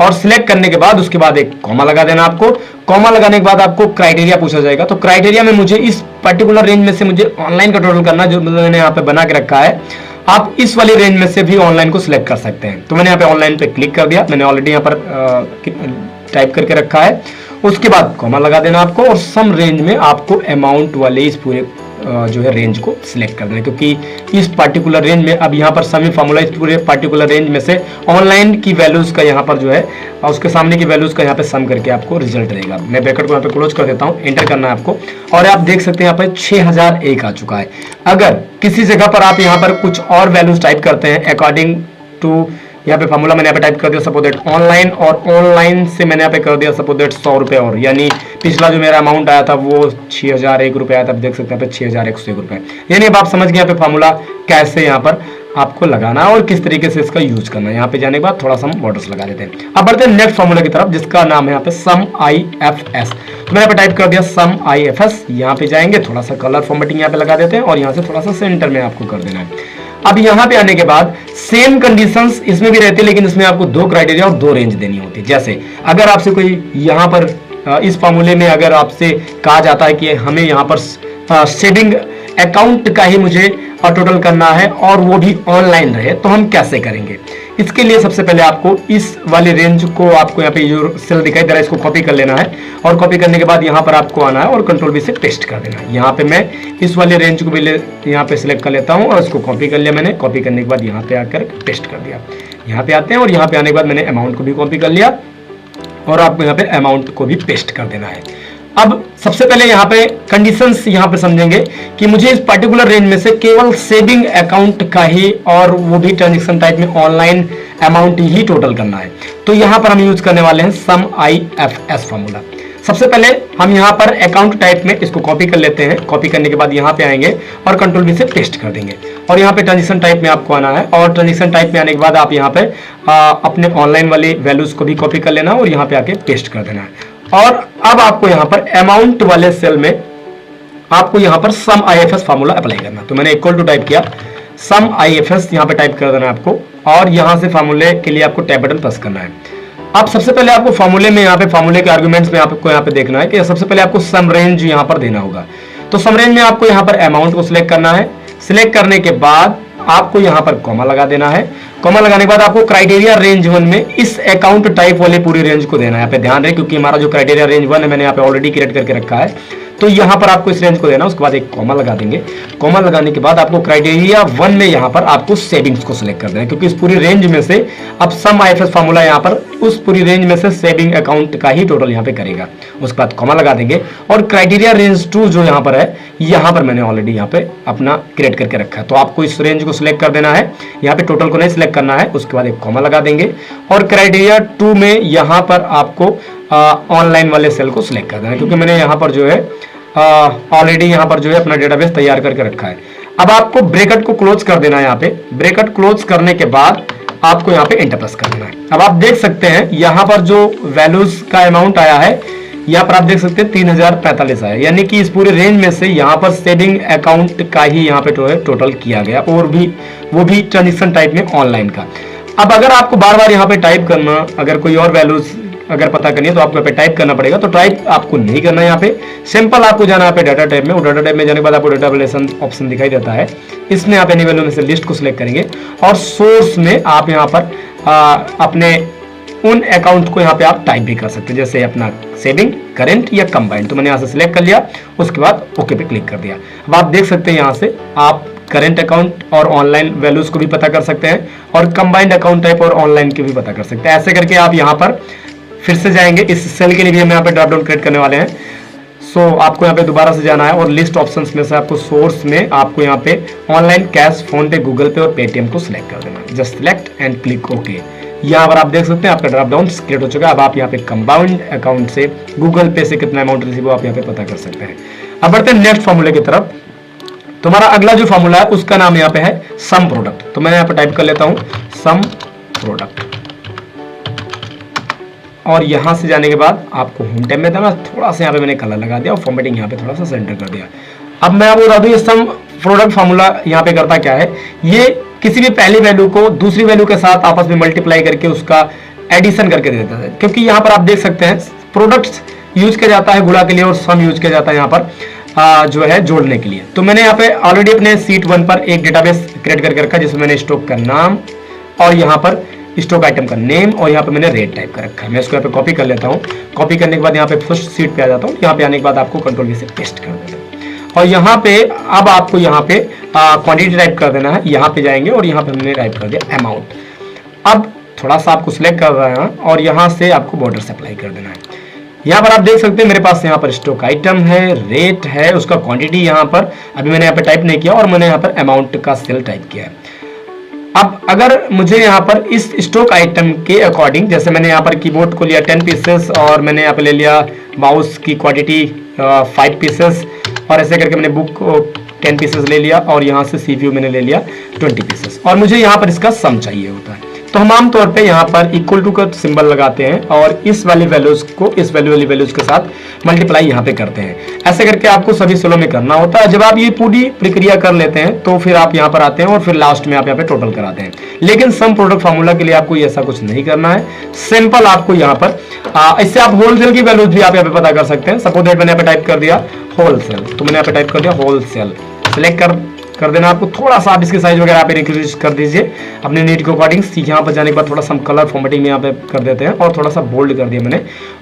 और सिलेक्ट करने के बाद उसके बाद एक कॉमा लगा देना आपको। कॉमा लगाने के बाद आपको क्राइटेरिया पूछा जाएगा। तो क्राइटेरिया में मुझे इस पर्टिकुलर रेंज में से मुझे ऑनलाइन का टोटल करना जो मैंने यहाँ पे बना के रखा है। आप इस वाली रेंज में से भी ऑनलाइन को सिलेक्ट कर सकते हैं। तो मैंने यहाँ पे ऑनलाइन पे क्लिक कर दिया, मैंने ऑलरेडी यहाँ पर टाइप करके रखा है। उसके बाद कॉमा लगा देना आपको और सम रेंज में आपको अमाउंट वाले इस पूरे जो है रेंज को सिलेक्ट कर देना, क्योंकि इस पर्टिकुलर रेंज में अब यहाँ पर सम इफ फार्मूला इस पूरे पर्टिकुलर रेंज में से ऑनलाइन की वैल्यूज का यहाँ पर जो है और उसके सामने की वैल्यूज का यहाँ पे सम करके आपको रिजल्ट रहेगा। मैं ब्रैकेट को यहाँ पे क्लोज कर देता हूँ, एंटर करना है आपको और आप देख सकते हैं यहाँ पर 6001 आ चुका है। अगर किसी जगह पर आप यहाँ पर कुछ और वैल्यूज टाइप करते हैं अकॉर्डिंग टू यहाँ पे फार्मूला मैंने यहाँ पे टाइप कर दिया सपोज दैट ऑनलाइन और ऑनलाइन से मैंने यहाँ पे कर दिया सपोज दैट 100 रुपये और, यानी पिछला जो मेरा अमाउंट आया था वो 6001 रुपये आया था। देख सकते हैं यहाँ पे 6101 रुपये। यानी अब आप समझ गए यहाँ पे फार्मूला कैसे यहाँ पर आपको लगाना है और किस तरीके से इसका यूज करना है। यहाँ पे जाने के बाद थोड़ा सा हम बॉर्डर्स लगा देते हैं। अब बढ़ते हैं नेक्स्ट फार्मूला की तरफ जिसका नाम है यहाँ पे सम IFS। तो मैंने यहाँ पे टाइप कर दिया सम IFS। यहाँ पे जाएंगे, थोड़ा सा कलर फॉर्मेटिंग यहाँ पे लगा देते हैं और यहाँ से थोड़ा सा सेंटर में आपको कर देना है। अब यहाँ पे आने के बाद सेम कंडीशंस इसमें भी रहती है, लेकिन इसमें आपको 2 क्राइटेरिया और 2 रेंज देनी होती है। जैसे अगर आपसे कोई यहाँ पर इस फार्मूले में अगर आपसे कहा जाता है कि हमें यहाँ पर सेविंग अकाउंट का ही मुझे टोटल करना है और वो भी ऑनलाइन रहे, तो हम कैसे करेंगे? इसके लिए सबसे पहले आपको इस वाले रेंज को आपको यहाँ पे जो सेल दिखाई दे रहा है इसको कॉपी कर लेना है और कॉपी करने के बाद यहाँ पर आपको आना है और कंट्रोल वी से पेस्ट कर देना है। यहाँ पे मैं इस वाले रेंज को भी यहाँ पे सिलेक्ट कर लेता हूँ और इसको कॉपी कर लिया मैंने। कॉपी करने के बाद यहाँ पे आकर पेस्ट कर दिया। यहाँ पे आते हैं और यहाँ पे आने के बाद मैंने अमाउंट को भी कॉपी कर लिया और आपको यहाँ पे अमाउंट को भी पेस्ट कर देना है। अब सबसे पहले यहाँ पे कंडीशंस यहाँ पे समझेंगे कि मुझे इस पर्टिकुलर रेंज में से केवल सेविंग अकाउंट का ही और वो भी ट्रांजैक्शन टाइप में ऑनलाइन अमाउंट ही टोटल करना है। तो यहाँ पर हम यूज करने वाले हैं सम IFS फार्मूला। सबसे पहले हम यहाँ पर अकाउंट टाइप में इसको कॉपी कर लेते हैं। कॉपी करने के बाद यहाँ पे आएंगे और कंट्रोल वी से पेस्ट कर देंगे और यहाँ पे ट्रांजैक्शन टाइप में आपको आना है और ट्रांजैक्शन टाइप में आने के बाद आप यहाँ पे अपने ऑनलाइन वाली वैल्यूज को भी कॉपी कर लेना और यहाँ पे आके पेस्ट कर देना है। और अब आपको यहाँ पर अमाउंट वाले सेल में आपको यहाँ पर सम IFS फार्मूला अप्लाई करना। तो मैंने इक्वल टू टाइप किया सम IFS, यहाँ पे टाइप कर देना है आपको और यहाँ से फार्मूले के लिए आपको टैब बटन प्रेस करना है। अब सबसे पहले आपको फार्मूले में यहाँ पे फार्मूले के आर्गुमेंट्स में आपको यहाँ पे देखना है कि सबसे पहले आपको सम रेंज यहाँ पर देना होगा। तो सम रेंज में आपको यहाँ पर अमाउंट को सिलेक्ट करना है। सिलेक्ट करने के बाद आपको यहाँ पर कॉमा लगा देना है। कॉमा लगाने के बाद आपको क्राइटेरिया रेंज 1 में इस अकाउंट टाइप वाले पूरी रेंज को देना है। यहाँ पे ध्यान रहे क्योंकि हमारा जो क्राइटेरिया रेंज 1 है मैंने यहाँ पे ऑलरेडी क्रिएट करके रखा है। तो यहाँ पर आपको इस रेंज को देना, उसके बाद एक कॉमा लगा देंगे। कॉमा लगाने के बाद आपको क्राइटेरिया 1 में यहाँ पर आपको सेविंग्स को सिलेक्ट कर देना, क्योंकि इस पूरी रेंज में से अब सम आईएफएस फार्मूला यहाँ पर उस पूरी रेंज में से सेविंग अकाउंट का ही टोटल यहाँ पे करेगा। उसके बाद कॉमा लगा देंगे और क्राइटेरिया रेंज 2 जो यहाँ पर है, यहाँ पर मैंने ऑलरेडी यहाँ पे अपना क्रिएट करके रखा है, तो आपको इस रेंज को सिलेक्ट कर देना है, यहाँ पे टोटल को नहीं सिलेक्ट करना है। उसके बाद एक कॉमा लगा देंगे और क्राइटेरिया 2 में यहाँ पर आपको ऑनलाइन वाले सेल को सिलेक्ट कर देना है, क्योंकि मैंने यहाँ पर जो है ऑलरेडी यहाँ पर जो है अपना डेटाबेस तैयार करके रखा है। अब आपको ब्रैकेट को क्लोज कर देना है। यहाँ पे ब्रैकेट क्लोज करने के बाद आपको यहाँ पे एंटर प्रेस कर देना है। अब आप देख सकते हैं यहाँ पर जो वैल्यूज का अमाउंट आया है, यहाँ पर आप देख सकते हैं 3045 आया, यानी कि इस पूरे रेंज में से यहाँ पर सेविंग अकाउंट का ही यहाँ पे टोटल किया गया, और भी वो भी ट्रांजेक्शन टाइप में ऑनलाइन का। अब अगर आपको बार बार यहाँ पे टाइप करना, अगर कोई और वैल्यूज अगर पता करनी है तो आपको यहाँ पे टाइप करना पड़ेगा, तो टाइप आपको नहीं करना है। यहाँ पे सिंपल आपको जाना है यहाँ पे डाटा टाइप में, और डाटा टाइप में जाने के बाद आपको डाटा रिलेशन ऑप्शन दिखाई देता है, इसमें आप एनी वैल्यू में से लिस्ट को सिलेक्ट करेंगे और सोर्स में आप यहाँ पर अपने उन अकाउंट को यहाँ पे आप टाइप भी कर सकते हैं, जैसे अपना सेविंग, करंट या कंबाइंड। तो मैंने यहाँ से सिलेक्ट कर लिया, उसके बाद ओके पे क्लिक कर दिया। अब आप देख सकते हैं यहाँ से आप करंट अकाउंट और ऑनलाइन वैल्यूज को भी पता कर सकते हैं, और कंबाइंड अकाउंट टाइप और ऑनलाइन के भी पता कर सकते हैं। ऐसे करके आप यहाँ पर फिर से जाएंगे, इस सेल के लिए भी हम यहाँ पे ड्रॉप डाउन क्रिएट करने वाले हैं। सो आपको यहाँ पे दोबारा से जाना है और लिस्ट ऑप्शंस में से आपको सोर्स में आपको यहाँ पे ऑनलाइन, कैश, फोन पे, गूगल पे और पेटीएम को सिलेक्ट कर देना है। Just select and click okay. यहाँ पर आप देख सकते हैं आपका ड्रॉप डाउन क्रिएट हो चुका है। अब आप यहाँ पे कंबाइंड अकाउंट से गूगल पे से कितना अमाउंट रिसीव हो आप यहाँ पे पता कर सकते हैं। अब बढ़ते हैं नेक्स्ट फॉर्मूले की तरफ। तुम्हारा अगला जो फॉर्मूला है उसका नाम यहाँ पे है सम प्रोडक्ट। तो मैं यहाँ पे टाइप कर लेता हूँ सम प्रोडक्ट, और यहाँ से जाने के बाद आपको होम टैब में देना, थोड़ा सा यहाँ पे मैंने कलर लगा दिया और फॉर्मेटिंग यहाँ पे थोड़ा सा सेंटर कर दिया। अब मैं आपको बता दूं ये सम प्रोडक्ट फार्मूला यहाँ पे करता क्या है, ये किसी भी पहली वैल्यू को दूसरी वैल्यू के साथ आपस में मल्टीप्लाई करके उसका एडिशन करके दे देता है। क्योंकि यहाँ पर आप देख सकते हैं प्रोडक्ट्स यूज किया जाता है गुणा के लिए और सम यूज किया जाता है यहाँ पर जो है जोड़ने के लिए। तो मैंने यहाँ पे ऑलरेडी अपने सीट 1 पर एक डेटाबेस क्रिएट करके रखा, जिसमें मैंने स्टॉक का नाम और यहाँ पर स्टॉक आइटम का नेम और यहाँ पे मैंने रेट टाइप कर रखा है। मैं इसको यहाँ पे कॉपी कर लेता हूँ। कॉपी करने के बाद यहाँ पे फर्स्ट सीट पे आ जाता हूँ। यहाँ पे आने के बाद आपको कंट्रोल की से पेस्ट कर देना है, और यहाँ पे अब आपको यहाँ पे क्वांटिटी टाइप कर देना है। यहाँ पे जाएंगे और यहाँ पे हमने टाइप कर दिया अमाउंट। अब थोड़ा सा आपको सिलेक्ट कर रहा है और यहाँ से आपको बॉर्डर से अप्लाई कर देना है। यहाँ पर आप देख सकते हैं मेरे पास यहाँ पर स्टॉक आइटम है, रेट है, उसका क्वांटिटी यहाँ पर अभी मैंने यहाँ पे टाइप नहीं किया, और मैंने यहाँ पर अमाउंट का सेल टाइप किया है। अब अगर मुझे यहाँ पर इस स्टॉक आइटम के अकॉर्डिंग, जैसे मैंने यहाँ पर कीबोर्ड को लिया 10 पीसेस और मैंने यहाँ पे ले लिया माउस की क्वांटिटी 5 पीसेस, और ऐसे करके मैंने बुक को 10 पीसेस ले लिया, और यहाँ से CPU मैंने ले लिया 20 पीसेस, और मुझे यहाँ पर इसका सम चाहिए होता है। तो हम आमतौर पे यहाँ पर इक्वल टू का सिंबल लगाते हैं और इस वाली वैल्यूज को इस वैल्यू वाली वैल्यूज के साथ मल्टीप्लाई यहाँ पे करते हैं। ऐसे करके आपको सभी सेलों में करना होता है। जब आप ये पूरी प्रक्रिया कर लेते हैं तो फिर आप यहाँ पर आते हैं और फिर लास्ट में आप यहाँ पे टोटल कराते हैं। लेकिन सम प्रोडक्ट फार्मूला के लिए आपको ऐसा कुछ नहीं करना है। सिंपल आपको यहाँ पर इससे आप होलसेल की वैल्यूज भी आप यहाँ पे पता कर सकते हैं। सपोज दैट मैंने यहाँ पे टाइप कर दिया होलसेल, तो मैंने यहाँ पे टाइप कर दिया होलसेल, सिलेक्ट कर देना। आपको थोड़ा सा आप इसकी साइज वगैरह आप इंक्रीज कर दीजिए अपने नीड के अकॉर्डिंग। यहाँ पर जाने के बाद थोड़ा सा कलर फॉर्मेटिंग में यहाँ पे कर देते हैं और थोड़ा सा बोल्ड कर दिया मैंने।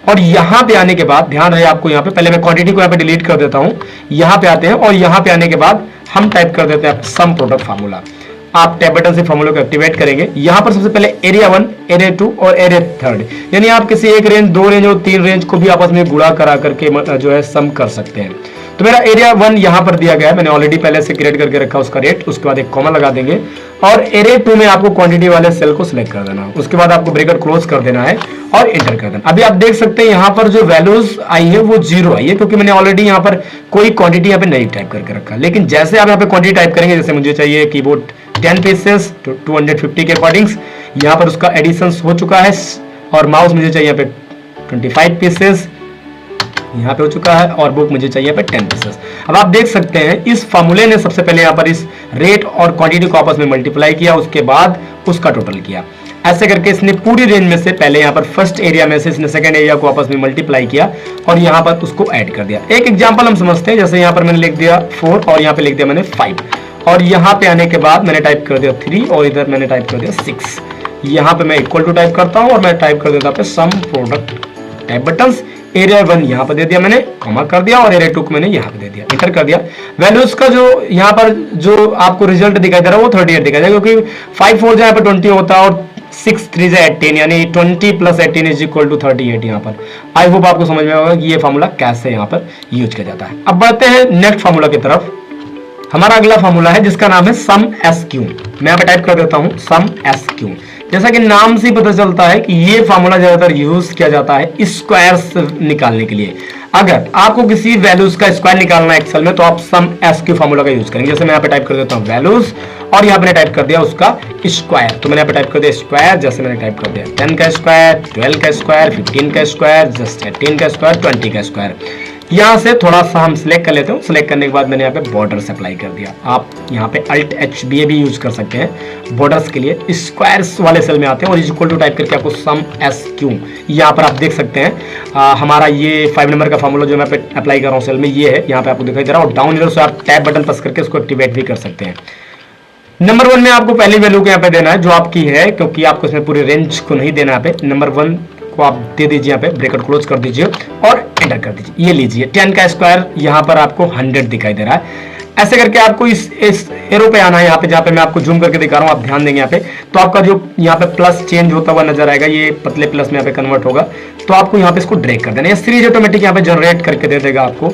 और यहाँ पे आने के बाद ध्यान रहे आपको, यहाँ पे पहले मैं क्वांटिटी को यहाँ पे डिलीट कर देता हूँ। यहाँ पे आते हैं और यहाँ पे आने के बाद हम टाइप कर देते हैं सम प्रोडक्ट फार्मूला। आप टैब बटन से फार्मूला को एक्टिवेट करेंगे। यहाँ पर सबसे पहले एरिया 1, एरिया 2 और एरिया 3, यानी आप किसी एक रेंज, 2 रेंज और 3 रेंज को भी आपस में गुणा करा करके जो है सम कर सकते हैं। तो मेरा एरिया 1 यहाँ पर दिया गया है, मैंने ऑलरेडी पहले से क्रिएट करके रखा उसका रेट। उसके बाद एक कॉमा लगा देंगे और एरिया 2 में आपको क्वांटिटी वाले सेल को सिलेक्ट कर देना। उसके बाद आपको ब्रैकेट क्लोज कर देना है और एंटर कर देना। अभी आप देख सकते हैं यहाँ पर जो वैल्यूज आई है वो 0 आई है, क्योंकि मैंने ऑलरेडी यहाँ पर कोई क्वांटिटी यहाँ पे नहीं टाइप करके रखा। लेकिन जैसे आप यहाँ पे क्वांटिटी टाइप करेंगे, जैसे मुझे चाहिए कीबोर्ड 10 पीसेस 250 के अकॉर्डिंग्स, यहाँ पर उसका एडिशन हो चुका है। और माउस मुझे चाहिए यहाँ पे 25 पीसेस यहाँ पे हो चुका है, और बुक मुझे चाहिए पे 10 पीसेस। अब आप देख सकते हैं इस फार्मूले ने सबसे पहले यहाँ पर इस रेट और क्वांटिटी को आपस में मल्टीप्लाई किया, उसके बाद उसका टोटल किया। ऐसे करके इसने पूरी रेंज में से पहले यहाँ पर फर्स्ट एरिया में से इसने सेकंड एरिया को आपस में मल्टीप्लाई किया और यहाँ पर उसको ऐड कर दिया। एक एग्जाम्पल हम समझते हैं, जैसे यहाँ पर मैंने लिख दिया 4 और यहाँ पे लिख दिया मैंने 5, और यहाँ पे आने के बाद मैंने टाइप कर दिया 3 और इधर मैंने टाइप कर दिया 6। यहाँ पे मैं इक्वल टू टाइप करता हूँ और मैं टाइप कर देता हूँ some product, tab buttons area 1 यहाँ पर दे दिया मैंने, कॉमा कर दिया, और एरिया 2 को मैंने यहाँ पे दे दिया, इंटर कर दिया। वैल्यूज का जो यहाँ पर जो आपको रिजल्ट दिखाई दे रहा है वो 38 दिखाई देगा, क्योंकि 5 4 यहाँ पे 20 होता है और 6 3 18, यानी 20 + 18 = 38 यहाँ पर। आई होप आपको समझ में होगा कि ये फार्मूला कैसे यहाँ पर यूज किया जाता है। अब बढ़ते हैं नेक्स्ट फार्मूला की तरफ। हमारा अगला फार्मूला है जिसका नाम है सम एस क्यू। मैं यहाँ पे टाइप कर देता हूँ सम एस क्यू। जैसा कि नाम से पता चलता है कि ये फार्मूला ज्यादातर यूज किया जाता है स्क्वायर्स निकालने के लिए। अगर आपको किसी वैल्यूज का स्क्वायर निकालना है एक्सेल में तो आप सम एस क्यू फार्मूला का यूज करेंगे। जैसे मैं यहाँ पे टाइप कर देता हूँ वैल्यूज और यहाँ पे टाइप कर दिया उसका स्क्वायर, तो मैंने यहाँ पे टाइप कर दिया स्क्वायर। जैसे मैंने टाइप कर दिया 10 का स्क्वायर, 12 का स्क्वायर, 15 का स्क्वायर, जस्ट 18 का स्क्वायर, 20 का स्क्वायर। यहाँ से थोड़ा सा हम सिलेक्ट कर लेते हैं। सिलेक्ट करने के बाद मैंने यहाँ पे बॉर्डर्स अप्लाई कर दिया। आप यहाँ पे Alt H भी यूज कर सकते हैं बॉर्डर्स के लिए। स्क्वायर्स वाले सेल में आते हैं और इक्वल टू टाइप करके आपको सम एस क्यू यहाँ पर आप देख सकते हैं। हमारा ये 5 नंबर का फार्मूला जो मैं पे अप्लाई कर रहा हूँ सेल में ये है, यहाँ पे आपको दिखाई दे रहा है। और डाउन एरो से आप टैब बटन प्रेस करके उसको एक्टिवेट भी कर सकते हैं। नंबर 1 में आपको पहली वैल्यू को यहाँ पे देना है जो आपकी है, क्योंकि आपको इसमें पूरी रेंज को नहीं देना है। नंबर 1 को आप दे दीजिए, यहाँ पे ब्रैकेट क्लोज कर दीजिए और एंटर कर दीजिए। ये लीजिए 10 का स्क्वायर यहाँ पर आपको 100 दिखाई दे रहा है। ऐसे करके आपको इस एरो पे आना है, यहाँ पे जहाँ पे मैं आपको जूम करके दिखा रहा हूँ, आप ध्यान देंगे यहाँ पे तो आपका जो यहाँ पे प्लस चेंज होता हुआ नजर आएगा, ये पतले प्लस में यहाँ पे कन्वर्ट होगा। तो आपको यहाँ पे इसको ड्रैग कर देना। ये सीरीज ऑटोमेटिक यहाँ पे जनरेट करके दे देगा आपको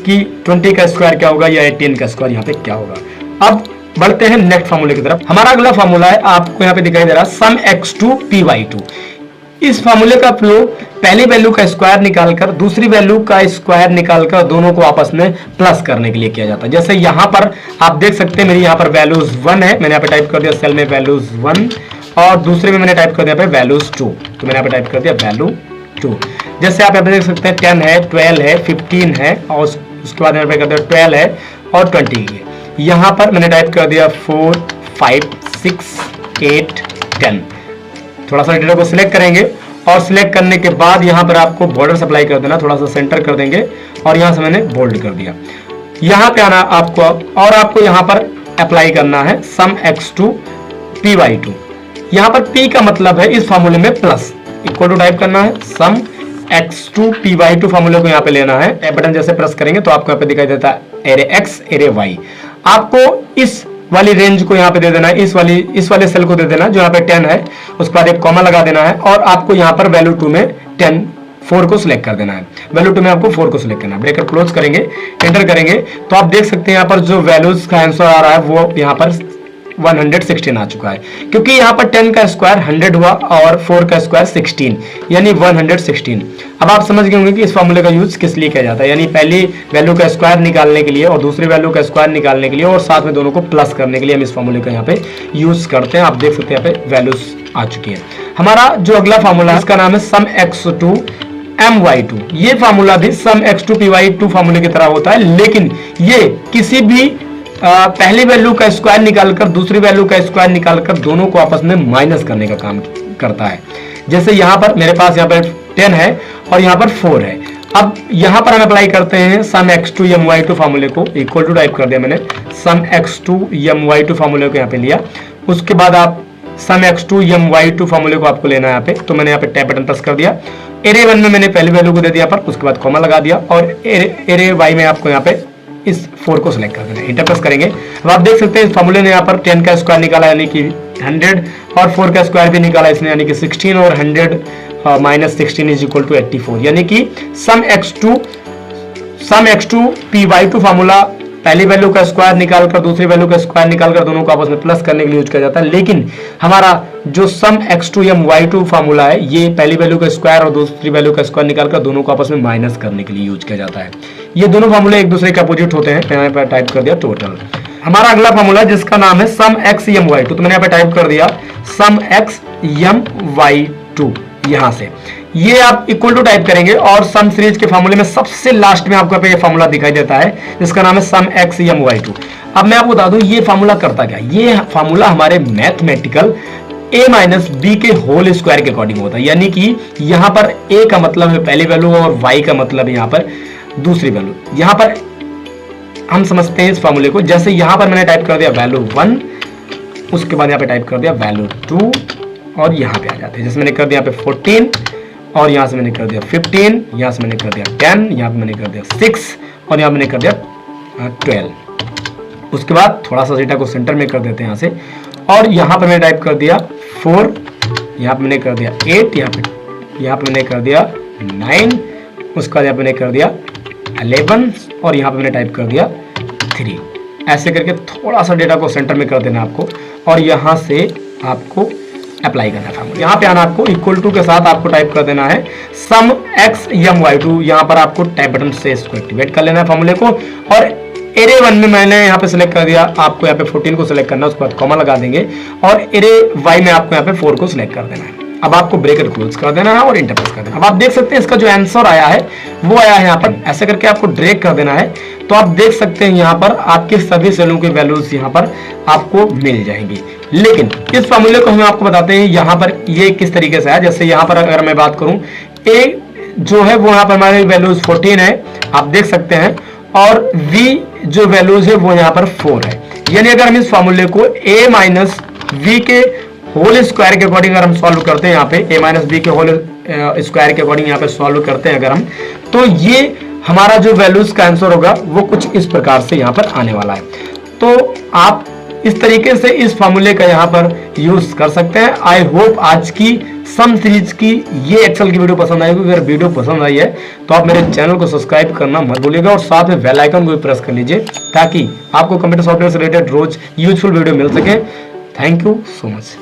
कि 20 का स्क्वायर क्या होगा या 18 का स्क्वायर यहाँ पे क्या होगा। अब बढ़ते हैं नेक्स्ट फार्मूले की तरफ। हमारा अगला फार्मूला है, आपको यहाँ पे दिखाई दे रहा है सम x2 py2। इस फार्मूले का फ्लो पहली वैल्यू का स्क्वायर निकालकर दूसरी वैल्यू का स्क्वायर निकालकर दोनों को आपस में प्लस करने के लिए किया जाता है। जैसे यहाँ पर आप देख सकते हैं मेरी यहाँ पर वैल्यूज 1 है, मैंने यहाँ पे टाइप कर दिया सेल में वैल्यूज 1 और दूसरे में मैंने टाइप कर दिया पे वैल्यूज 2, तो मैंने यहाँ पे टाइप कर दिया वैल्यू 2। जैसे आप यहाँ पे देख सकते हैं 10 है, 12 है, 15 है और उसके बाद यहाँ पे कर दिया 12 है और 20 है। यहाँ पर मैंने टाइप कर दिया 4 5 6 8 10। थोड़ा सा डेटा को सिलेक्ट करेंगे और सिलेक्ट करने के बाद यहाँ पर आपको बॉर्डर अप्लाई कर देना, थोड़ा सा सेंटर कर देंगे और यहाँ से मैंने बोल्ड कर दिया। यहाँ पे आना आपको और आपको यहाँ पर अप्लाई करना है सम x2 py2। यहाँ पर p का मतलब है इस फार्मूले में प्लस, इक्वल टू टाइप करना है सम x2 py2 फार्मूले को यहाँ पे लेना है। टैब बटन जैसे प्रेस करेंगे तो आपको यहाँ पे दिखाई देता है एरे x एरे y। आपको इस वाली रेंज को यहाँ पे दे देना है, इस वाले सेल को दे देना जो यहाँ पे 10 है, उसके बाद एक कॉमा लगा देना है और आपको यहाँ पर वैल्यू 2 में 4 को सिलेक्ट कर देना है। वैल्यू 2 में आपको 4 को सिलेक्ट करना है। ब्रैकेट क्लोज करेंगे, एंटर करेंगे तो आप देख सकते हैं यहाँ पर जो वैल्यूज का आंसर आ रहा है वो यहाँ पर 116 आ चुका है, क्योंकि यहाँ पर 10 का स्क्वायर 100 हुआ और 4 का स्क्वायर 16 यानी 116। अब आप समझ गए होंगे कि इस फार्मूले का यूज किस लिए किया जाता है, यानी पहली वैल्यू का स्क्वायर निकालने के लिए और दूसरी वैल्यू का स्क्वायर निकालने के लिए और साथ में दोनों को प्लस करने के लिए हम इस फार्मूले का यहाँ पे यूज करते हैं। आप देख सकते हैं यहाँ पे वैल्यूज आ चुकी है। हमारा जो अगला फार्मूला है इसका नाम है सम x2 my2। ये फार्मूला भी सम x2 py2 फार्मूले की तरह होता है, लेकिन ये किसी भी पहली वैल्यू का स्क्वायर निकालकर दूसरी वैल्यू का स्क्वायर निकालकर दोनों को आपस में माइनस करने का काम करता है। जैसे यहाँ पर मेरे पास यहाँ पर 10 है और यहाँ पर 4 है। अब यहाँ पर हम अप्लाई करते हैं सम x2 my2 फार्मूले को, इक्वल टू टाइप कर दिया मैंने सम x2 my2 फार्मूले को यहाँ पे लिया। उसके बाद आप सम x2 my2 फार्मूले को आपको लेना है यहाँ पे, तो मैंने यहाँ पे टैब बटन प्रेस कर दिया। एरे 1 में मैंने पहली वैल्यू को दे दिया पर उसके बाद कॉमा लगा दिया और एरे y में आपको यहाँ पे इस 4 को सिलेक्ट कर देना है, इंटर प्रेस करेंगे। अब आप देख सकते हैं इस फार्मूले ने यहाँ पर 10 का स्क्वायर निकाला यानी कि 100 और 4 का स्क्वायर भी निकाला इसने यानी कि 16 और 100 माइनस 16 इज इक्वल टू 84, यानी कि सम x2 py2 फार्मूला पहली वैल्यू का स्क्वायर निकालकर दूसरी वैल्यू का स्क्वायर निकालकर दोनों को आपस में प्लस करने के लिए यूज किया जाता है। लेकिन हमारा जो सम x2 my2 फार्मूला है ये पहली वैल्यू का स्क्वायर और दूसरी वैल्यू का स्क्वायर निकालकर दोनों को आपस में माइनस करने के लिए यूज किया जाता है। ये दोनों फार्मूले एक दूसरे के अपोजिट होते हैं। यहाँ पर टाइप कर दिया टोटल। हमारा अगला फार्मूला जिसका नाम है सम x my2, तो मैंने यहाँ पे टाइप कर दिया सम x my2। यहाँ से ये आप इक्वल टू टाइप करेंगे और सम सीरीज के फार्मूले में सबसे लास्ट में आपको ये फार्मूला दिखाई देता है जिसका नाम है सम x my2। अब मैं आपको बता दूं ये फार्मूला करता क्या है। ये फार्मूला हमारे मैथमेटिकल a माइनस बी के होल स्क्वायर के अकॉर्डिंग होता है, यानी कि यहाँ पर a का मतलब है पहली वैल्यू और y का मतलब है यहाँ पर दूसरी वैल्यू। यहाँ पर हम समझते हैं इस फार्मूले को, जैसे यहाँ पर मैंने टाइप कर दिया वैल्यू 1, उसके बाद यहाँ पे टाइप कर दिया वैल्यू 2 और यहाँ पे आ जाते हैं। जैसे मैंने कर दिया यहाँ पे 14 और यहाँ से मैंने कर दिया 15, यहाँ से मैंने कर दिया 10, यहाँ पे मैंने कर दिया 6 और यहाँ मैंने कर दिया 12। उसके बाद थोड़ा सा डेटा को सेंटर में कर देते हैं यहाँ से, और यहाँ पर मैंने टाइप कर दिया 4, यहाँ पे मैंने कर दिया 8, यहाँ पे मैंने कर दिया 9, उसके बाद यहाँ पे मैंने कर दिया 11 और यहाँ पे मैंने टाइप कर दिया 3। ऐसे करके थोड़ा सा डेटा को सेंटर में कर देना आपको, और यहाँ से आपको अप्लाई करना है। यहाँ पे आना आपको इक्वल टू के साथ आपको टाइप कर देना है सम x m y2। यहाँ पर आपको टैब बटन से इसको एक्टिवेट कर लेना है फॉर्मूले को, और एरे 1 में मैंने यहाँ पे सिलेक्ट कर दिया, आपको यहाँ पे 14 को सिलेक्ट करना है, उसके बाद कॉमा लगा देंगे, और एरे y में आपको यहाँ पे 4 को सिलेक्ट कर देना है। अब आपको ब्रैकेट क्लोज कर देना है और इंटर प्रेस कर देना है। अब आप देख सकते हैं इसका जो आंसर आया है वो आया है यहाँ पर। ऐसे करके आपको ड्रैग कर देना है, तो आप देख सकते हैं यहाँ पर आपके सभी सेलों के वैल्यूज यहाँ पर आपको मिल जाएंगी। लेकिन इस फॉर्मूले को हम आपको बताते हैं यहाँ पर ये किस तरीके से है। जैसे यहाँ पर अगर मैं बात करूं, ए जो है वो यहाँ पर हमारे वैल्यूज 14 है, आप देख सकते हैं, और v जो वैल्यूज है वो यहाँ पर 4 है। यानी अगर हम इस फॉर्मूले को a माइनस वी के होल स्क्वायर के अकॉर्डिंग अगर हम सॉल्व करते हैं, यहाँ पे a माइनस बी के होल स्क्वायर के अकॉर्डिंग यहाँ पे सॉल्व करते हैं अगर हम, तो ये हमारा जो वैल्यूज का आंसर होगा वो कुछ इस प्रकार से यहाँ पर आने वाला है। तो आप इस तरीके से इस फॉर्मूले का यहाँ पर यूज कर सकते हैं। आई होप आज की सम सीरीज की ये एक्सेल की वीडियो पसंद आई होगी। अगर वीडियो पसंद आई है तो आप मेरे चैनल को सब्सक्राइब करना मत भूलिएगा, और साथ में बेल आइकन को भी प्रेस कर लीजिए ताकि आपको कंप्यूटर सॉफ्टवेयर से रिलेटेड रोज यूजफुल वीडियो मिल सके। Thank you so much.